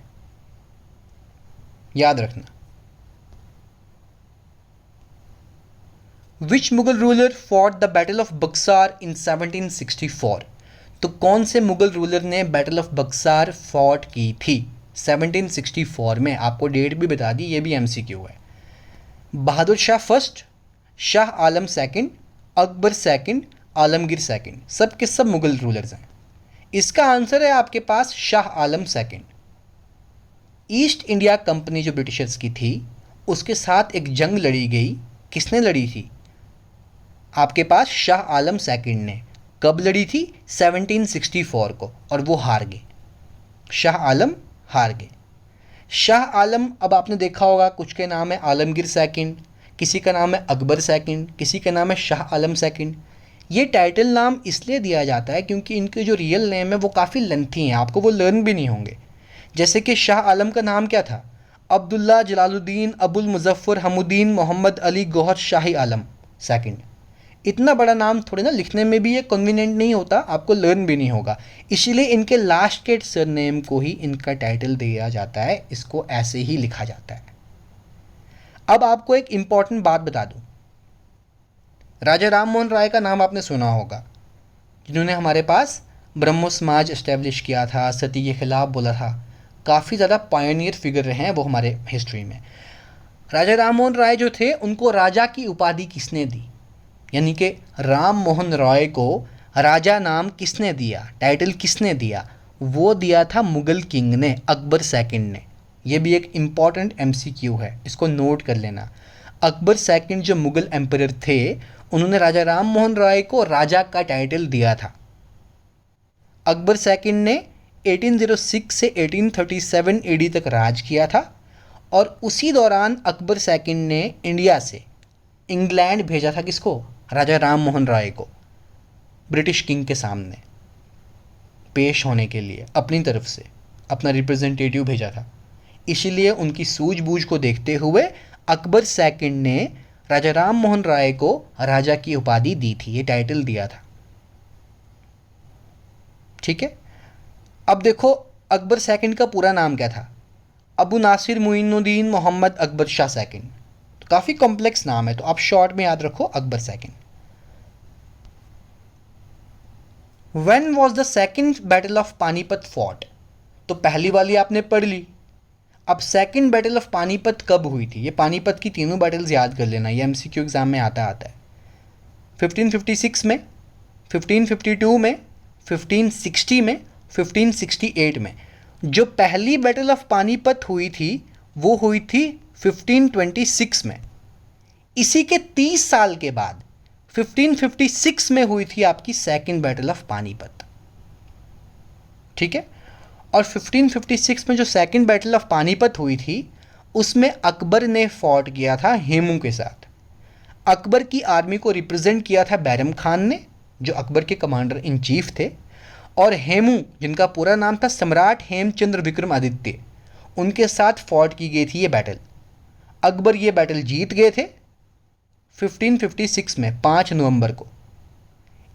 याद रखना। Which Mughal ruler fought the battle of Buxar in 1764? तो कौन से मुगल रूलर ने बैटल ऑफ बक्सार फॉट की थी 1764 में? आपको डेट भी बता दी, ये भी एमसीक्यू है। Bahadur Shah first, Shah Alam second, Akbar second, Alamgir second? सब के सब मुगल रूलर्स हैं। इसका आंसर है आपके पास Shah Alam second. East India company जो ब्रिटिशर्स की थी, उसके साथ एक जंग लड़ी गई। किसने लड़ी थी? आपके पास शाह आलम सेकंड ने। कब लड़ी थी? 1764 को, और वो हार गए। शाह आलम हार गए। शाह आलम, अब आपने देखा होगा कुछ के नाम है आलमगीर सेकंड, किसी का नाम है अकबर सेकंड, किसी का नाम है शाह आलम सेकंड। ये टाइटल नाम इसलिए दिया जाता है क्योंकि इनके जो रियल नेम है वो काफ़ी लेंथी हैं, आपको वो लर्न भी नहीं होंगे। जैसे कि शाह आलम का नाम क्या था? अब्दुल्ला जलालुद्दीन अबुल मुजफ्फर हमुद्दीन मोहम्मद अली गौहर शाही आलम सेकंड। इतना बड़ा नाम थोड़े ना लिखने में भी ये कन्वीनियंट नहीं होता, आपको लर्न भी नहीं होगा। इसीलिए इनके लास्ट के सरनेम को ही इनका टाइटल दिया जाता है, इसको ऐसे ही लिखा जाता है। अब आपको एक इंपॉर्टेंट बात बता दूं। राजा राम मोहन राय का नाम आपने सुना होगा, जिन्होंने हमारे पास ब्रह्मो समाज एस्टेब्लिश किया था, सती के खिलाफ बोला था। काफ़ी ज़्यादा पायनियर फिगर रहे हैं वो हमारे हिस्ट्री में। राजा राम मोहन राय जो थे, उनको राजा की उपाधि किसने दी? यानी कि राम मोहन रॉय को राजा नाम किसने दिया, टाइटल किसने दिया? वो दिया था मुगल किंग ने, अकबर सेकंड ने। ये भी एक इम्पॉर्टेंट एमसीक्यू है, इसको नोट कर लेना। अकबर सेकंड जो मुगल एम्परर थे, उन्होंने राजा राम मोहन रॉय को राजा का टाइटल दिया था। अकबर सेकंड ने 1806 से 1837 एडी तक राज किया था। और उसी दौरान अकबर सेकंड ने इंडिया से इंग्लैंड भेजा था किसको? राजा राम मोहन राय को, ब्रिटिश किंग के सामने पेश होने के लिए अपनी तरफ से अपना रिप्रेजेंटेटिव भेजा था। इसीलिए उनकी सूझबूझ को देखते हुए अकबर सेकंड ने राजा राम मोहन राय को राजा की उपाधि दी थी, ये टाइटल दिया था। ठीक है, अब देखो अकबर सेकंड का पूरा नाम क्या था? अबू नासिर मुइनुद्दीन मोहम्मद अकबर शाह सेकंड। तो काफ़ी कॉम्प्लेक्स नाम है, तो आप शॉर्ट में याद रखो Akbar second. When was the second battle of Panipat fought? तो पहली वाली आपने पढ़ ली, अब सेकंड बैटल ऑफ पानीपत कब हुई थी? ये पानीपत की तीनों बैटल्स याद कर लेना, ये एमसीक्यू एग्जाम में आता है। 1556 में, 1552 में, 1560 में, 1568 में। जो पहली बैटल ऑफ पानीपत हुई थी वो हुई थी 1526 में। इसी के 30 साल के बाद 1556 में हुई थी आपकी सेकंड बैटल ऑफ पानीपत। ठीक है, और 1556 में जो सेकंड बैटल ऑफ पानीपत हुई थी उसमें अकबर ने फॉट किया था हेमू के साथ। अकबर की आर्मी को रिप्रेजेंट किया था बैरम खान ने, जो अकबर के कमांडर इन चीफ थे, और हेमू जिनका पूरा नाम था सम्राट हेमचंद्र विक्रमादित्य, उनके साथ फॉट की गई थी ये बैटल। अकबर ये बैटल जीत गए थे 1556 में 5 नवंबर को।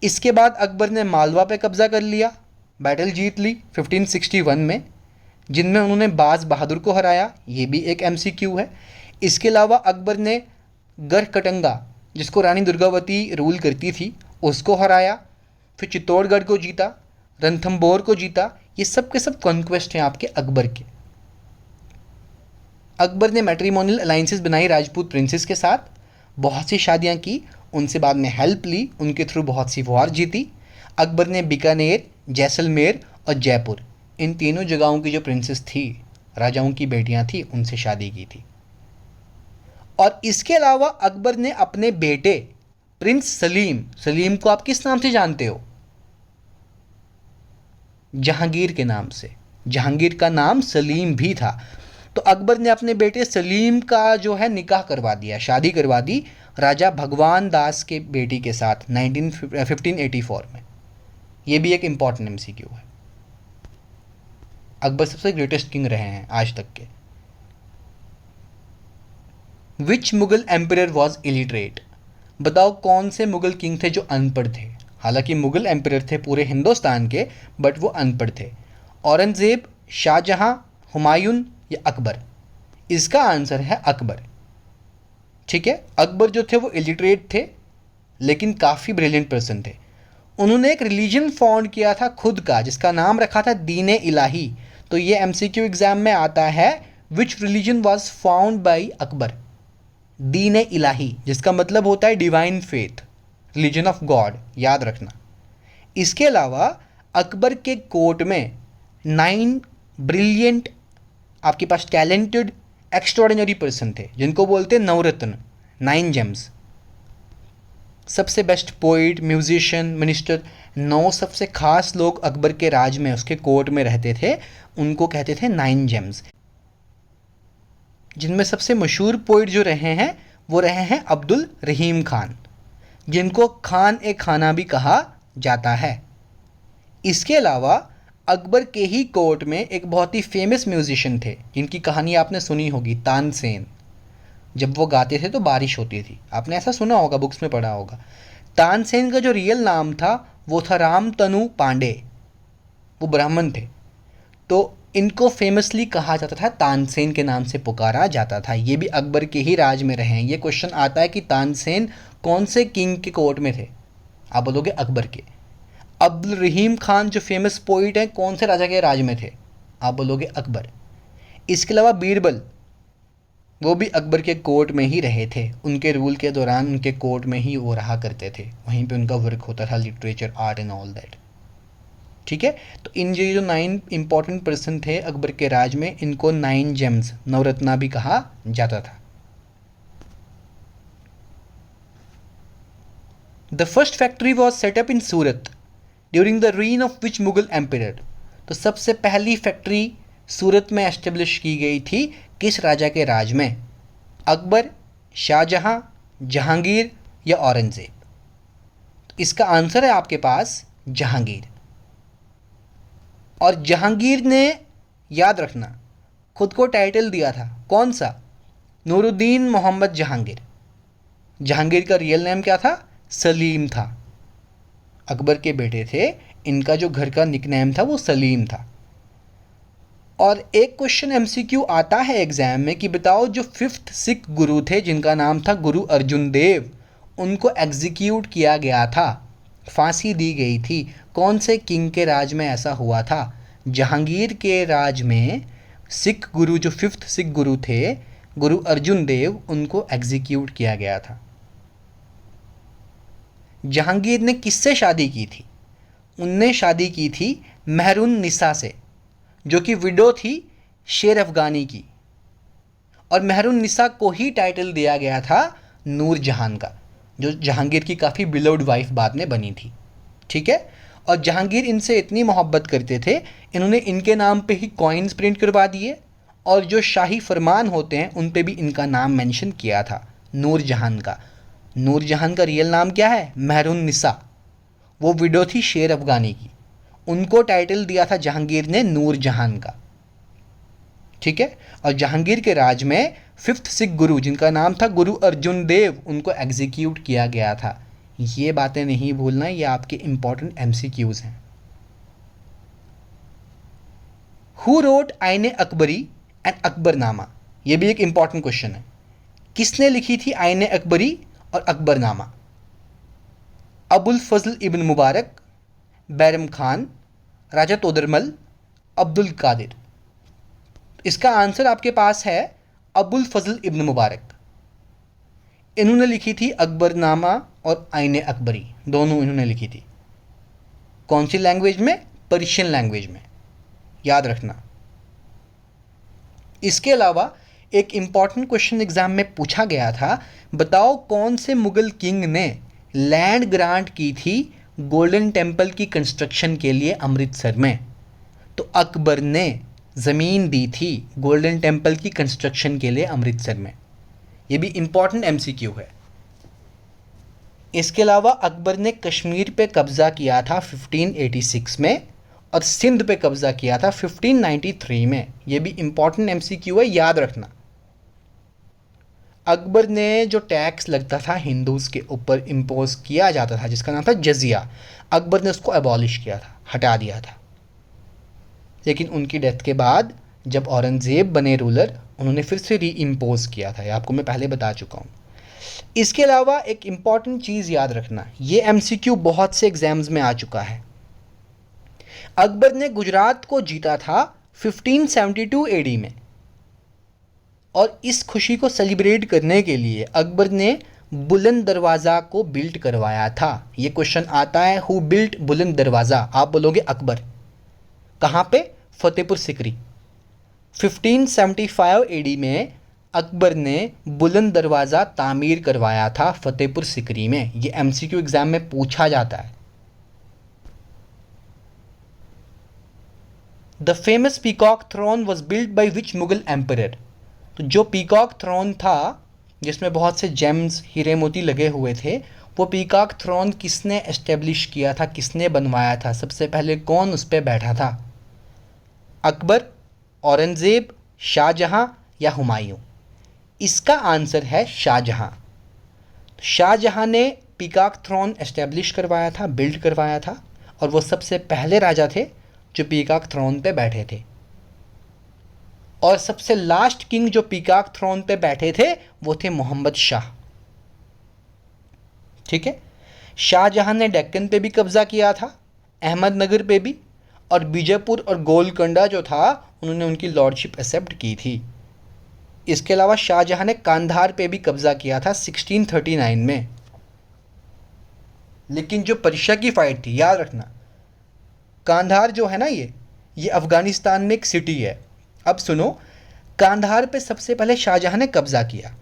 इसके बाद अकबर ने मालवा पे कब्जा कर लिया, बैटल जीत ली 1561 में, जिनमें उन्होंने बाज बहादुर को हराया, ये भी एक एमसीक्यू है। इसके अलावा अकबर ने गढ़कटंगा, जिसको रानी दुर्गावती रूल करती थी, उसको हराया, फिर चित्तौड़गढ़ को जीता, रणथंभौर को जीता। ये सब के सब कॉन्क्वेस्ट हैं आपके अकबर के। अकबर ने मैट्रिमोनियल अलाइंसेस बनाई राजपूत प्रिंसेस के साथ, बहुत सी शादियां की, उनसे बाद में हेल्प ली, उनके थ्रू बहुत सी वॉर जीती। अकबर ने बीकानेर, जैसलमेर और जयपुर, इन तीनों जगहों की जो प्रिंसेस थी, राजाओं की बेटियां थी, उनसे शादी की थी। और इसके अलावा अकबर ने अपने बेटे प्रिंस सलीम, सलीम को आप किस नाम से जानते हो? जहांगीर के नाम से। जहांगीर का नाम सलीम भी था। तो अकबर ने अपने बेटे सलीम का जो है निकाह करवा दिया, शादी करवा दी राजा भगवान दास के बेटी के साथ 1584 में। ये भी एक इंपॉर्टेंट एमसीक्यू है। अकबर सबसे ग्रेटेस्ट किंग रहे हैं आज तक के। विच मुगल एम्परर वॉज इलिटरेट? बताओ कौन से मुगल किंग थे जो अनपढ़ थे? हालांकि मुगल एम्परर थे पूरे हिंदुस्तान के, बट वो अनपढ़ थे। औरंगजेब, शाहजहां, हुमायूं या अकबर? इसका आंसर है अकबर। ठीक है, अकबर जो थे वो इलिटरेट थे, लेकिन काफ़ी ब्रिलियंट पर्सन थे। उन्होंने एक रिलीजन फाउंड किया था खुद का, जिसका नाम रखा था दीन इलाही। तो ये एमसीक्यू एग्जाम में आता है, विच religion was found by Akbar? दीन इलाही, जिसका मतलब होता है divine faith, religion of God, याद रखना। इसके अलावा अकबर के कोर्ट में 9 ब्रिलियंट, आपके पास टैलेंटेड, एक्स्ट्रॉर्डिनरी पर्सन थे, जिनको बोलते हैं नवरत्न, 9 जेम्स। सबसे बेस्ट पोइट, म्यूजिशियन, मिनिस्टर, 9 सबसे खास लोग अकबर के राज में, उसके कोर्ट में रहते थे, उनको कहते थे 9 जेम्स। जिनमें सबसे मशहूर पोइट जो रहे हैं वो रहे हैं अब्दुल रहीम खान, जिनको खान ए खाना भी कहा जाता है। इसके अलावा अकबर के ही कोर्ट में एक बहुत ही फेमस म्यूजिशियन थे, जिनकी कहानी आपने सुनी होगी, तानसेन। जब वो गाते थे तो बारिश होती थी, आपने ऐसा सुना होगा, बुक्स में पढ़ा होगा। तानसेन का जो रियल नाम था वो था रामतनु पांडे, वो ब्राह्मण थे। तो इनको फेमसली कहा जाता था, तानसेन के नाम से पुकारा जाता था। ये भी अकबर के ही राज में रहे हैं। ये क्वेश्चन आता है कि तानसेन कौन से किंग के कोर्ट में थे? आप बोलोगे अकबर के। अब्दुल रहीम खान जो फेमस पोइट हैं, कौन से राजा के राज में थे? आप बोलोगे अकबर। इसके अलावा बीरबल, वो भी अकबर के कोर्ट में ही रहे थे। उनके रूल के दौरान उनके कोर्ट में ही वो रहा करते थे, वहीं पे उनका वर्क होता था, literature, art and all that. ठीक है, तो इन जो 9 इंपॉर्टेंट पर्सन थे अकबर के राज में, इनको 9 जेम्स, नवरत्ना भी कहा जाता था। The first factory was set up in Surat during the reign of which Mughal emperor? तो सबसे पहली फैक्ट्री सूरत में एस्टेब्लिश की गई थी किस राजा के राज में? अकबर, शाहजहां, जहांगीर या औरंगजेब? इसका आंसर है आपके पास जहांगीर। और जहांगीर ने, याद रखना, खुद को टाइटल दिया था, कौन सा? नूरुद्दीन मोहम्मद जहांगीर। जहांगीर का रियल नेम क्या था? सलीम था। अकबर के बेटे थे, इनका जो घर का निकनेम था वो सलीम था। और एक क्वेश्चन एमसीक्यू आता है एग्जाम में कि बताओ जो 5th सिख गुरु थे जिनका नाम था गुरु अर्जुन देव, उनको एग्जीक्यूट किया गया था, फांसी दी गई थी, कौन से किंग के राज में ऐसा हुआ था? जहांगीर के राज में सिख गुरु, जो 5th सिख गुरु थे गुरु अर्जुन देव, उनको एग्जीक्यूट किया गया था। जहांगीर ने किससे शादी की थी? उनने शादी की थी महरुन निसा से, जो कि विडो थी शेर अफ़गानी की। और महरुन निसा को ही टाइटल दिया गया था नूर जहान का, जो जहांगीर की काफ़ी बिलोव्ड वाइफ बाद में बनी थी। ठीक है। और जहांगीर इनसे इतनी मोहब्बत करते थे, इन्होंने इनके नाम पे ही कॉइन्स प्रिंट करवा दिए, और जो शाही फरमान होते हैं उन पे भी इनका नाम मेंशन किया था, नूर जहान का। नूर जहान का रियल नाम क्या है? महरुन निसा। वो विडो थी शेर अफ़गानी की, उनको टाइटल दिया था जहांगीर ने नूर जहान का। ठीक है। और जहांगीर के राज में 5th सिख गुरु जिनका नाम था गुरु अर्जुन देव, उनको एग्जीक्यूट किया गया था। ये बातें नहीं भूलना, ये आपके इंपॉर्टेंट एमसीक्यूज हैं। हु रोट आईने अकबरी एंड अकबरनामा? ये भी एक इंपॉर्टेंट क्वेश्चन है। किसने लिखी थी आईने अकबरी और अकबरनामा? अबुल फजल इब्न मुबारक, बैरम खान, राजा तोदरमल, अब्दुल कादिर। इसका आंसर आपके पास है अबुल फजल इब्न मुबारक। इन्होंने लिखी थी अकबरनामा और आईने अकबरी, दोनों इन्होंने लिखी थी। कौन सी लैंग्वेज में? पर्शियन लैंग्वेज में, याद रखना। इसके अलावा एक इंपॉर्टेंट क्वेश्चन एग्जाम में पूछा गया था, बताओ कौन से मुगल किंग ने लैंड ग्रांट की थी गोल्डन टेम्पल की कंस्ट्रक्शन के लिए अमृतसर में? तो अकबर ने ज़मीन दी थी गोल्डन टेम्पल की कंस्ट्रक्शन के लिए अमृतसर में। ये भी इंपॉर्टेंट एमसीक्यू है। इसके अलावा अकबर ने कश्मीर पे कब्ज़ा किया था 1586 में, और सिंध पे कब्ज़ा किया था 1593 में। ये भी इंपॉर्टेंट एमसीक्यू है, याद रखना। अकबर ने जो टैक्स लगता था हिंदूज़ के ऊपर इम्पोज किया जाता था, जिसका नाम था जजिया, अकबर ने उसको एबॉलिश किया था, हटा दिया था। लेकिन उनकी डेथ के बाद जब औरंगज़ेब बने रूलर, उन्होंने फिर से री इम्पोज किया था। ये आपको मैं पहले बता चुका हूँ। इसके अलावा एक इम्पॉर्टेंट चीज़ याद रखना, ये एमसीक्यू बहुत से एग्जाम्स में आ चुका है। अकबर ने गुजरात को जीता था 1572 एडी में, और इस खुशी को सेलिब्रेट करने के लिए अकबर ने बुलंद दरवाज़ा को बिल्ट करवाया था। ये क्वेश्चन आता है, हु बिल्ट बुलंद दरवाज़ा? आप बोलोगे अकबर। कहाँ पे? फतेहपुर सिकरी। 1575 एडी में अकबर ने बुलंद दरवाज़ा तामीर करवाया था फतेहपुर सिकरी में। ये एमसीक्यू एग्जाम में पूछा जाता है। The famous peacock throne was built by which Mughal emperor? तो जो पीकॉक थ्रोन था जिसमें बहुत से जेम्स, हीरे मोती लगे हुए थे, वो पीकॉक थ्रोन किसने एस्टेब्लिश किया था, किसने बनवाया था? सबसे पहले कौन उस पर बैठा था? अकबर, औरंगज़ेब, शाहजहां या हुमायूं? इसका आंसर है शाहजहां। शाहजहां ने पीकॉक थ्रोन एस्टेब्लिश करवाया था, बिल्ड करवाया था, और वो सबसे पहले राजा थे जो पीकॉक थ्रोन पे बैठे थे। और सबसे लास्ट किंग जो पीकॉक थ्रोन पे बैठे थे वो थे मोहम्मद शाह। ठीक है। शाहजहां ने डेक्कन पे भी कब्जा किया था, अहमदनगर पे भी, और बीजापुर और गोलकोंडा जो था उन्होंने उनकी लॉर्डशिप एक्सेप्ट की थी। इसके अलावा शाहजहां ने कांधार पे भी कब्जा किया था 1639 में। लेकिन जो पर्शिया की फाइट थी, याद रखना, कांधार जो है ना, ये अफ़गानिस्तान में एक सिटी है। अब सुनो, कांधार पे सबसे पहले शाहजहां ने कब्ज़ा किया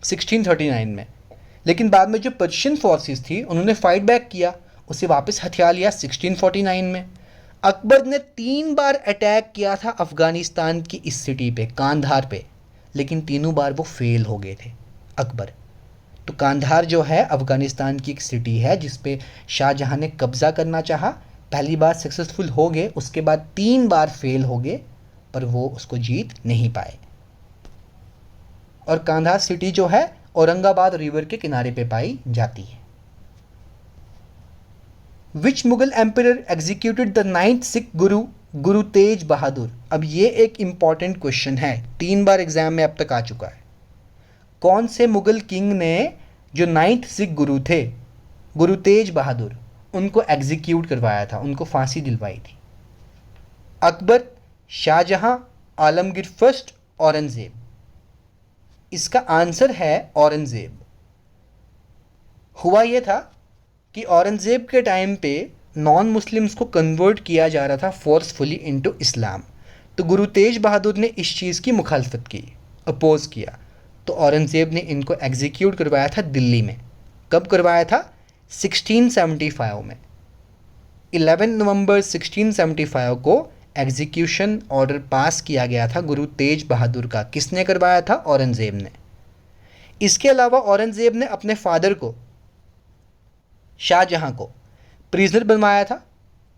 1639 में, लेकिन बाद में जो पर्शियन फोर्सेस थी उन्होंने फाइट बैक किया, उसे वापस हथिया लिया 1649 में। अकबर ने 3 बार अटैक किया था अफ़गानिस्तान की इस सिटी पे, कांधार पे, लेकिन तीनों बार वो फेल हो गए थे अकबर। तो कांधार जो है अफ़गानिस्तान की एक सिटी है जिस पे शाहजहां ने कब्ज़ा करना चाहा। पहली बार सक्सेसफुल हो गए, उसके बाद 3 बार फेल हो गए, पर वो उसको जीत नहीं पाए। और कांधार सिटी जो है औरंगाबाद रिवर के किनारे पे पाई जाती है। Which Mughal emperor executed the 9th Sikh guru Guru तेज बहादुर। अब ये एक इंपॉर्टेंट क्वेश्चन है, 3 बार एग्जाम में अब तक आ चुका है। कौन से मुगल किंग ने जो 9th सिख गुरु थे गुरु तेज बहादुर, उनको एग्जीक्यूट करवाया था, उनको फांसी दिलवाई थी? अकबर, शाहजहां, आलमगीर फर्स्ट, औरंगजेब। इसका आंसर है औरंगजेब। हुआ यह था कि औरंगजेब के टाइम पे नॉन मुस्लिम्स को कन्वर्ट किया जा रहा था फोर्सफुली इनटू इस्लाम, तो गुरु तेज बहादुर ने इस चीज़ की मुखालफत की, अपोज किया, तो औरंगजेब ने इनको एग्जीक्यूट करवाया था दिल्ली में। कब करवाया था? 1675 में। 11 नवंबर 1675 को एग्जीक्यूशन ऑर्डर पास किया गया था गुरु तेज बहादुर का। किसने करवाया था? औरंगजेब ने। इसके अलावा औरंगजेब ने अपने फादर को, शाहजहां को, प्रिजनर बनवाया था,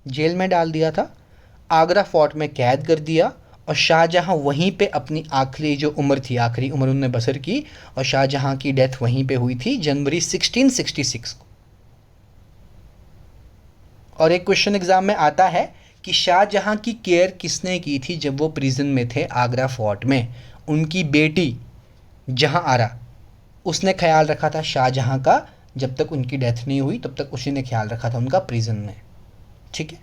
जेल में डाल दिया था, आगरा फोर्ट में कैद कर दिया, और शाहजहां वहीं पे अपनी आखिरी जो उम्र थी, आखिरी उम्र उन्होंने बसर की, और शाहजहां की डेथ वहीं पे हुई थी जनवरी 1666 को। और एक क्वेश्चन एग्जाम में आता है कि शाहजहां की केयर किसने की थी जब वो प्रिजन में थे आगरा फोर्ट में? उनकी बेटी जहां आरा, उसने ख्याल रखा था शाहजहां का, जब तक उनकी डेथ नहीं हुई तब तक उसी ने ख्याल रखा था उनका प्रिजन में। ठीक है।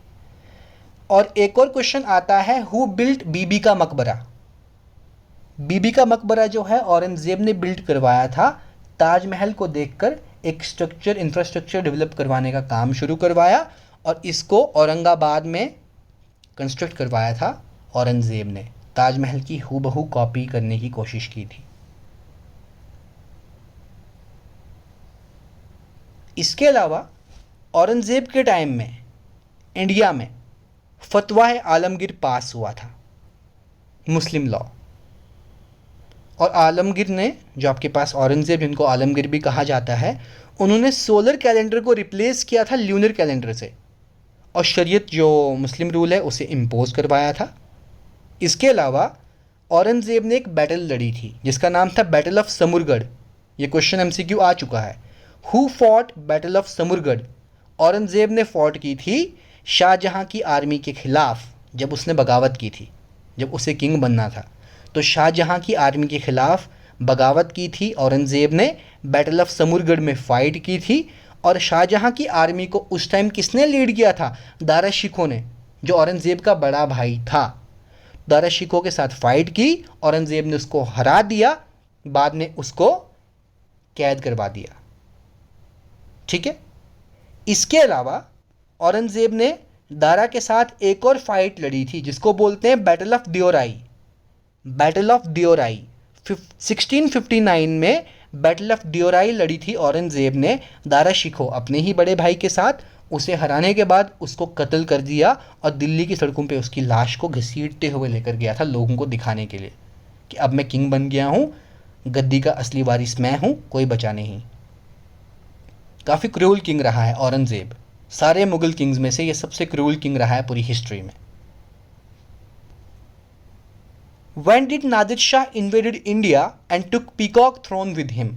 और एक और क्वेश्चन आता है, हु बिल्ट बीबी का मकबरा? बीबी का मकबरा जो है औरंगजेब ने बिल्ड करवाया था। ताजमहल को देखकर एक स्ट्रक्चर, इंफ्रास्ट्रक्चर डेवलप करवाने का काम शुरू करवाया, और इसको औरंगाबाद में कंस्ट्रक्ट करवाया था औरंगजेब ने। ताजमहल की हूबहू कॉपी करने की कोशिश की थी। इसके अलावा औरंगजेब के टाइम में इंडिया में फतवाए आलमगीर पास हुआ था, मुस्लिम लॉ। और आलमगीर ने, जो आपके पास औरंगजेब जिनको आलमगीर भी कहा जाता है, उन्होंने सोलर कैलेंडर को रिप्लेस किया था ल्यूनर कैलेंडर से, और शरीयत जो मुस्लिम रूल है उसे इम्पोज करवाया था। इसके अलावा औरंगजेब ने एक बैटल लड़ी थी जिसका नाम था बैटल ऑफ समरगढ़। ये क्वेश्चन एमसीक्यू आ चुका है। Who fought battle of Samugarh? Aurangzeb ने फॉट की थी शाहजहां की आर्मी के खिलाफ, जब उसने बगावत की थी, जब उसे किंग बनना था, तो शाहजहां की आर्मी के खिलाफ बगावत की थी औरंगजेब ने, बैटल ऑफ समरगढ़ में फ़ाइट की थी। और शाहजहां की आर्मी को उस टाइम किसने लीड किया था? दारा शिकोह ने, जो औरंगजेब का बड़ा भाई था। दारा शिकोह के साथ फाइट की, औरंगजेब ने उसको हरा दिया, बाद में उसको कैद करवा दिया। ठीक है। इसके अलावा औरंगजेब ने दारा के साथ एक और फाइट लड़ी थी जिसको बोलते हैं बैटल ऑफ दियोराई। बैटल ऑफ दियोराई 1659 में बैटल ऑफ दियोराई लड़ी थी औरंगजेब ने दारा शिकोह अपने ही बड़े भाई के साथ। उसे हराने के बाद उसको कत्ल कर दिया, और दिल्ली की सड़कों पे उसकी लाश को घसीटते हुए लेकर गया था लोगों को दिखाने के लिए कि अब मैं किंग बन गया हूँ, गद्दी का असली वारिस मैं हूँ, कोई बचा नहीं। काफ़ी क्रूल किंग रहा है औरंगजेब, सारे मुगल किंग्स में से ये सबसे क्रूल किंग रहा है पूरी हिस्ट्री में। When did Nadir Shah invaded India and took peacock throne with him?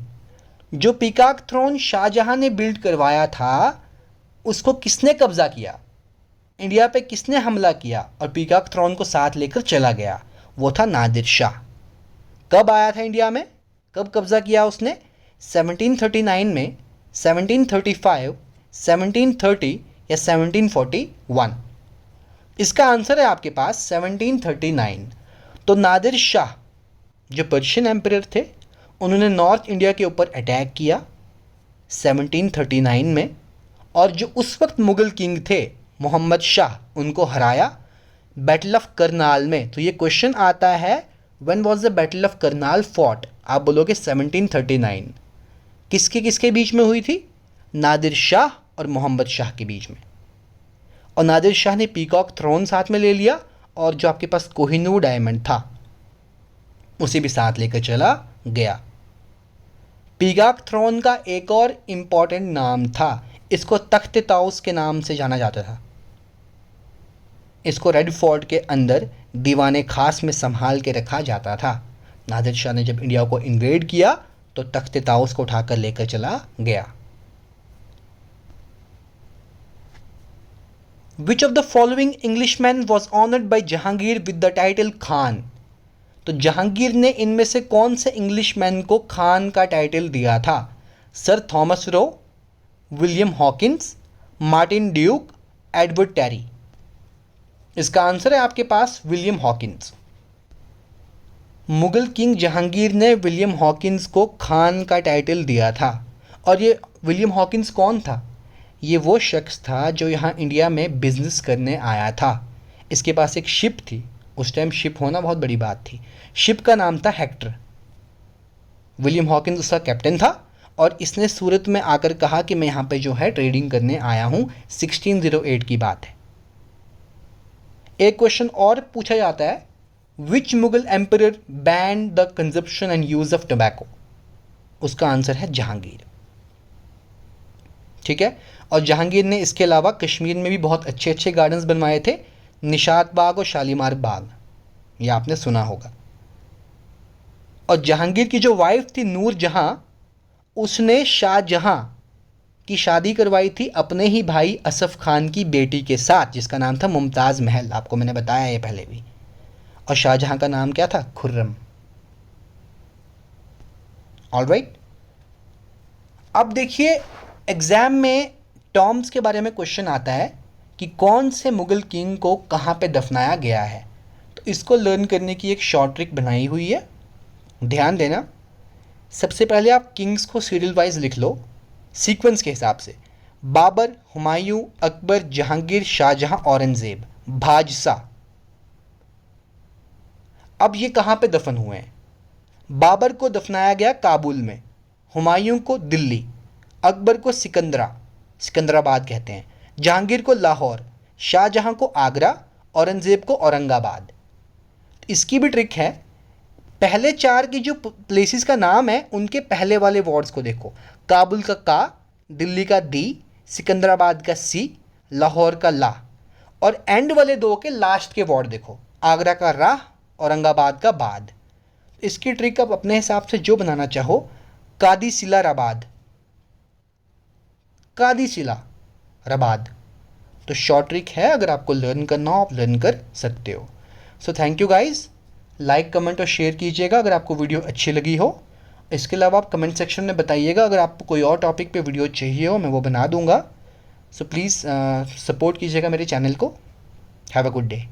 जो पीकॉक थ्रोन शाहजहां ने बिल्ड करवाया था उसको किसने कब्जा किया? इंडिया पे किसने हमला किया और पीकॉक थ्रोन को साथ लेकर चला गया? वो था नादिर शाह। कब आया था इंडिया में? कब कब्जा किया उसने? 1739 में, 1735, 1730 या 1741? इसका आंसर है आपके पास 1739। तो नादिर शाह जो पर्शियन एम्परर थे, उन्होंने नॉर्थ इंडिया के ऊपर अटैक किया 1739 में, और जो उस वक्त मुग़ल किंग थे मोहम्मद शाह, उनको हराया बैटल ऑफ करनाल में। तो ये क्वेश्चन आता है, when was the battle of Karnal fought? आप बोलोगे 1739। किसके किसके बीच में हुई थी? नादिर शाह और मोहम्मद शाह के बीच में। और नादिर शाह ने पीकॉक थ्रोन साथ में ले लिया, और जो आपके पास कोहिनूर डायमंड था उसे भी साथ लेकर चला गया। पीकॉक थ्रोन का एक और इम्पॉर्टेंट नाम था, इसको तख्त ताउस के नाम से जाना जाता था। इसको रेड फोर्ट के अंदर दीवाने खास में संभाल के रखा जाता था। नादिर शाह ने जब इंडिया को इन्वेड किया तो तख्त ताउस को उठाकर लेकर चला गया। Which of the following Englishman was honoured by Jahangir with the title Khan. तो जहांगीर ने इनमें से कौन से इंग्लिशमैन को खान का टाइटल दिया था? Sir Thomas Roe, William Hawkins, Martin Duke, Edward Terry. इसका आंसर है आपके पास William Hawkins. Mughal king Jahangir ने विलियम हॉकिंस को खान का टाइटल दिया था। और ये विलियम हॉकिंस कौन था? ये वो शख्स था जो यहाँ इंडिया में बिजनेस करने आया था। इसके पास एक शिप थी, उस टाइम शिप होना बहुत बड़ी बात थी। शिप का नाम था हेक्टर। विलियम हॉकिंस उसका कैप्टन था और इसने सूरत में आकर कहा कि मैं यहाँ पे जो है ट्रेडिंग करने आया हूँ। 1608 की बात है। एक क्वेश्चन और पूछा जाता है, which Mughal emperor ban the consumption and use of tobacco? उसका आंसर है जहांगीर। ठीक है। और जहांगीर ने इसके अलावा कश्मीर में भी बहुत अच्छे अच्छे गार्डन्स बनवाए थे, निशात बाग और शालीमार बाग, ये आपने सुना होगा। और जहांगीर की जो वाइफ थी नूर जहां, उसने शाहजहां की शादी करवाई थी अपने ही भाई असफ खान की बेटी के साथ, जिसका नाम था मुमताज़ महल। आपको मैंने बताया ये पहले भी। और शाहजहां का नाम क्या था? खुर्रम। ऑलराइट। अब देखिए एग्जाम में टॉम्स के बारे में क्वेश्चन आता है कि कौन से मुगल किंग को कहाँ पे दफनाया गया है। तो इसको लर्न करने की एक शॉर्ट ट्रिक बनाई हुई है, ध्यान देना। सबसे पहले आप किंग्स को सीरियल वाइज लिख लो, सीक्वेंस के हिसाब से। बाबर, हुमायूं, अकबर, जहांगीर, शाहजहां, औरंगजेब, बादशाह। अब ये कहाँ पे दफन हुए हैं? बाबर को दफनाया गया काबुल में, हुमायूं को दिल्ली, अकबर को सिकंदराबाद कहते हैं, जहांगीर को लाहौर, शाहजहां को आगरा, औरंगजेब को औरंगाबाद। इसकी भी ट्रिक है, पहले चार की जो प्लेसेस का नाम है उनके पहले वाले वर्ड्स को देखो। काबुल का, दिल्ली का दी, सिकंदराबाद का सी, लाहौर का ला, और एंड वाले दो के लास्ट के वर्ड देखो, आगरा का राह, औरंगाबाद का बाद। इसकी ट्रिक आप अपने हिसाब से जो बनाना चाहो। कादीसिला रबाद। तो शॉर्ट ट्रिक है, अगर आपको लर्न करना हो आप लर्न कर सकते हो। So thank you guys. Like, comment और शेयर कीजिएगा अगर आपको वीडियो अच्छी लगी हो। इसके अलावा आप कमेंट सेक्शन में बताइएगा अगर आपको कोई और टॉपिक पे वीडियो चाहिए हो, मैं वो बना दूंगा। सो प्लीज़ सपोर्ट कीजिएगा मेरे चैनल को। Have a good day.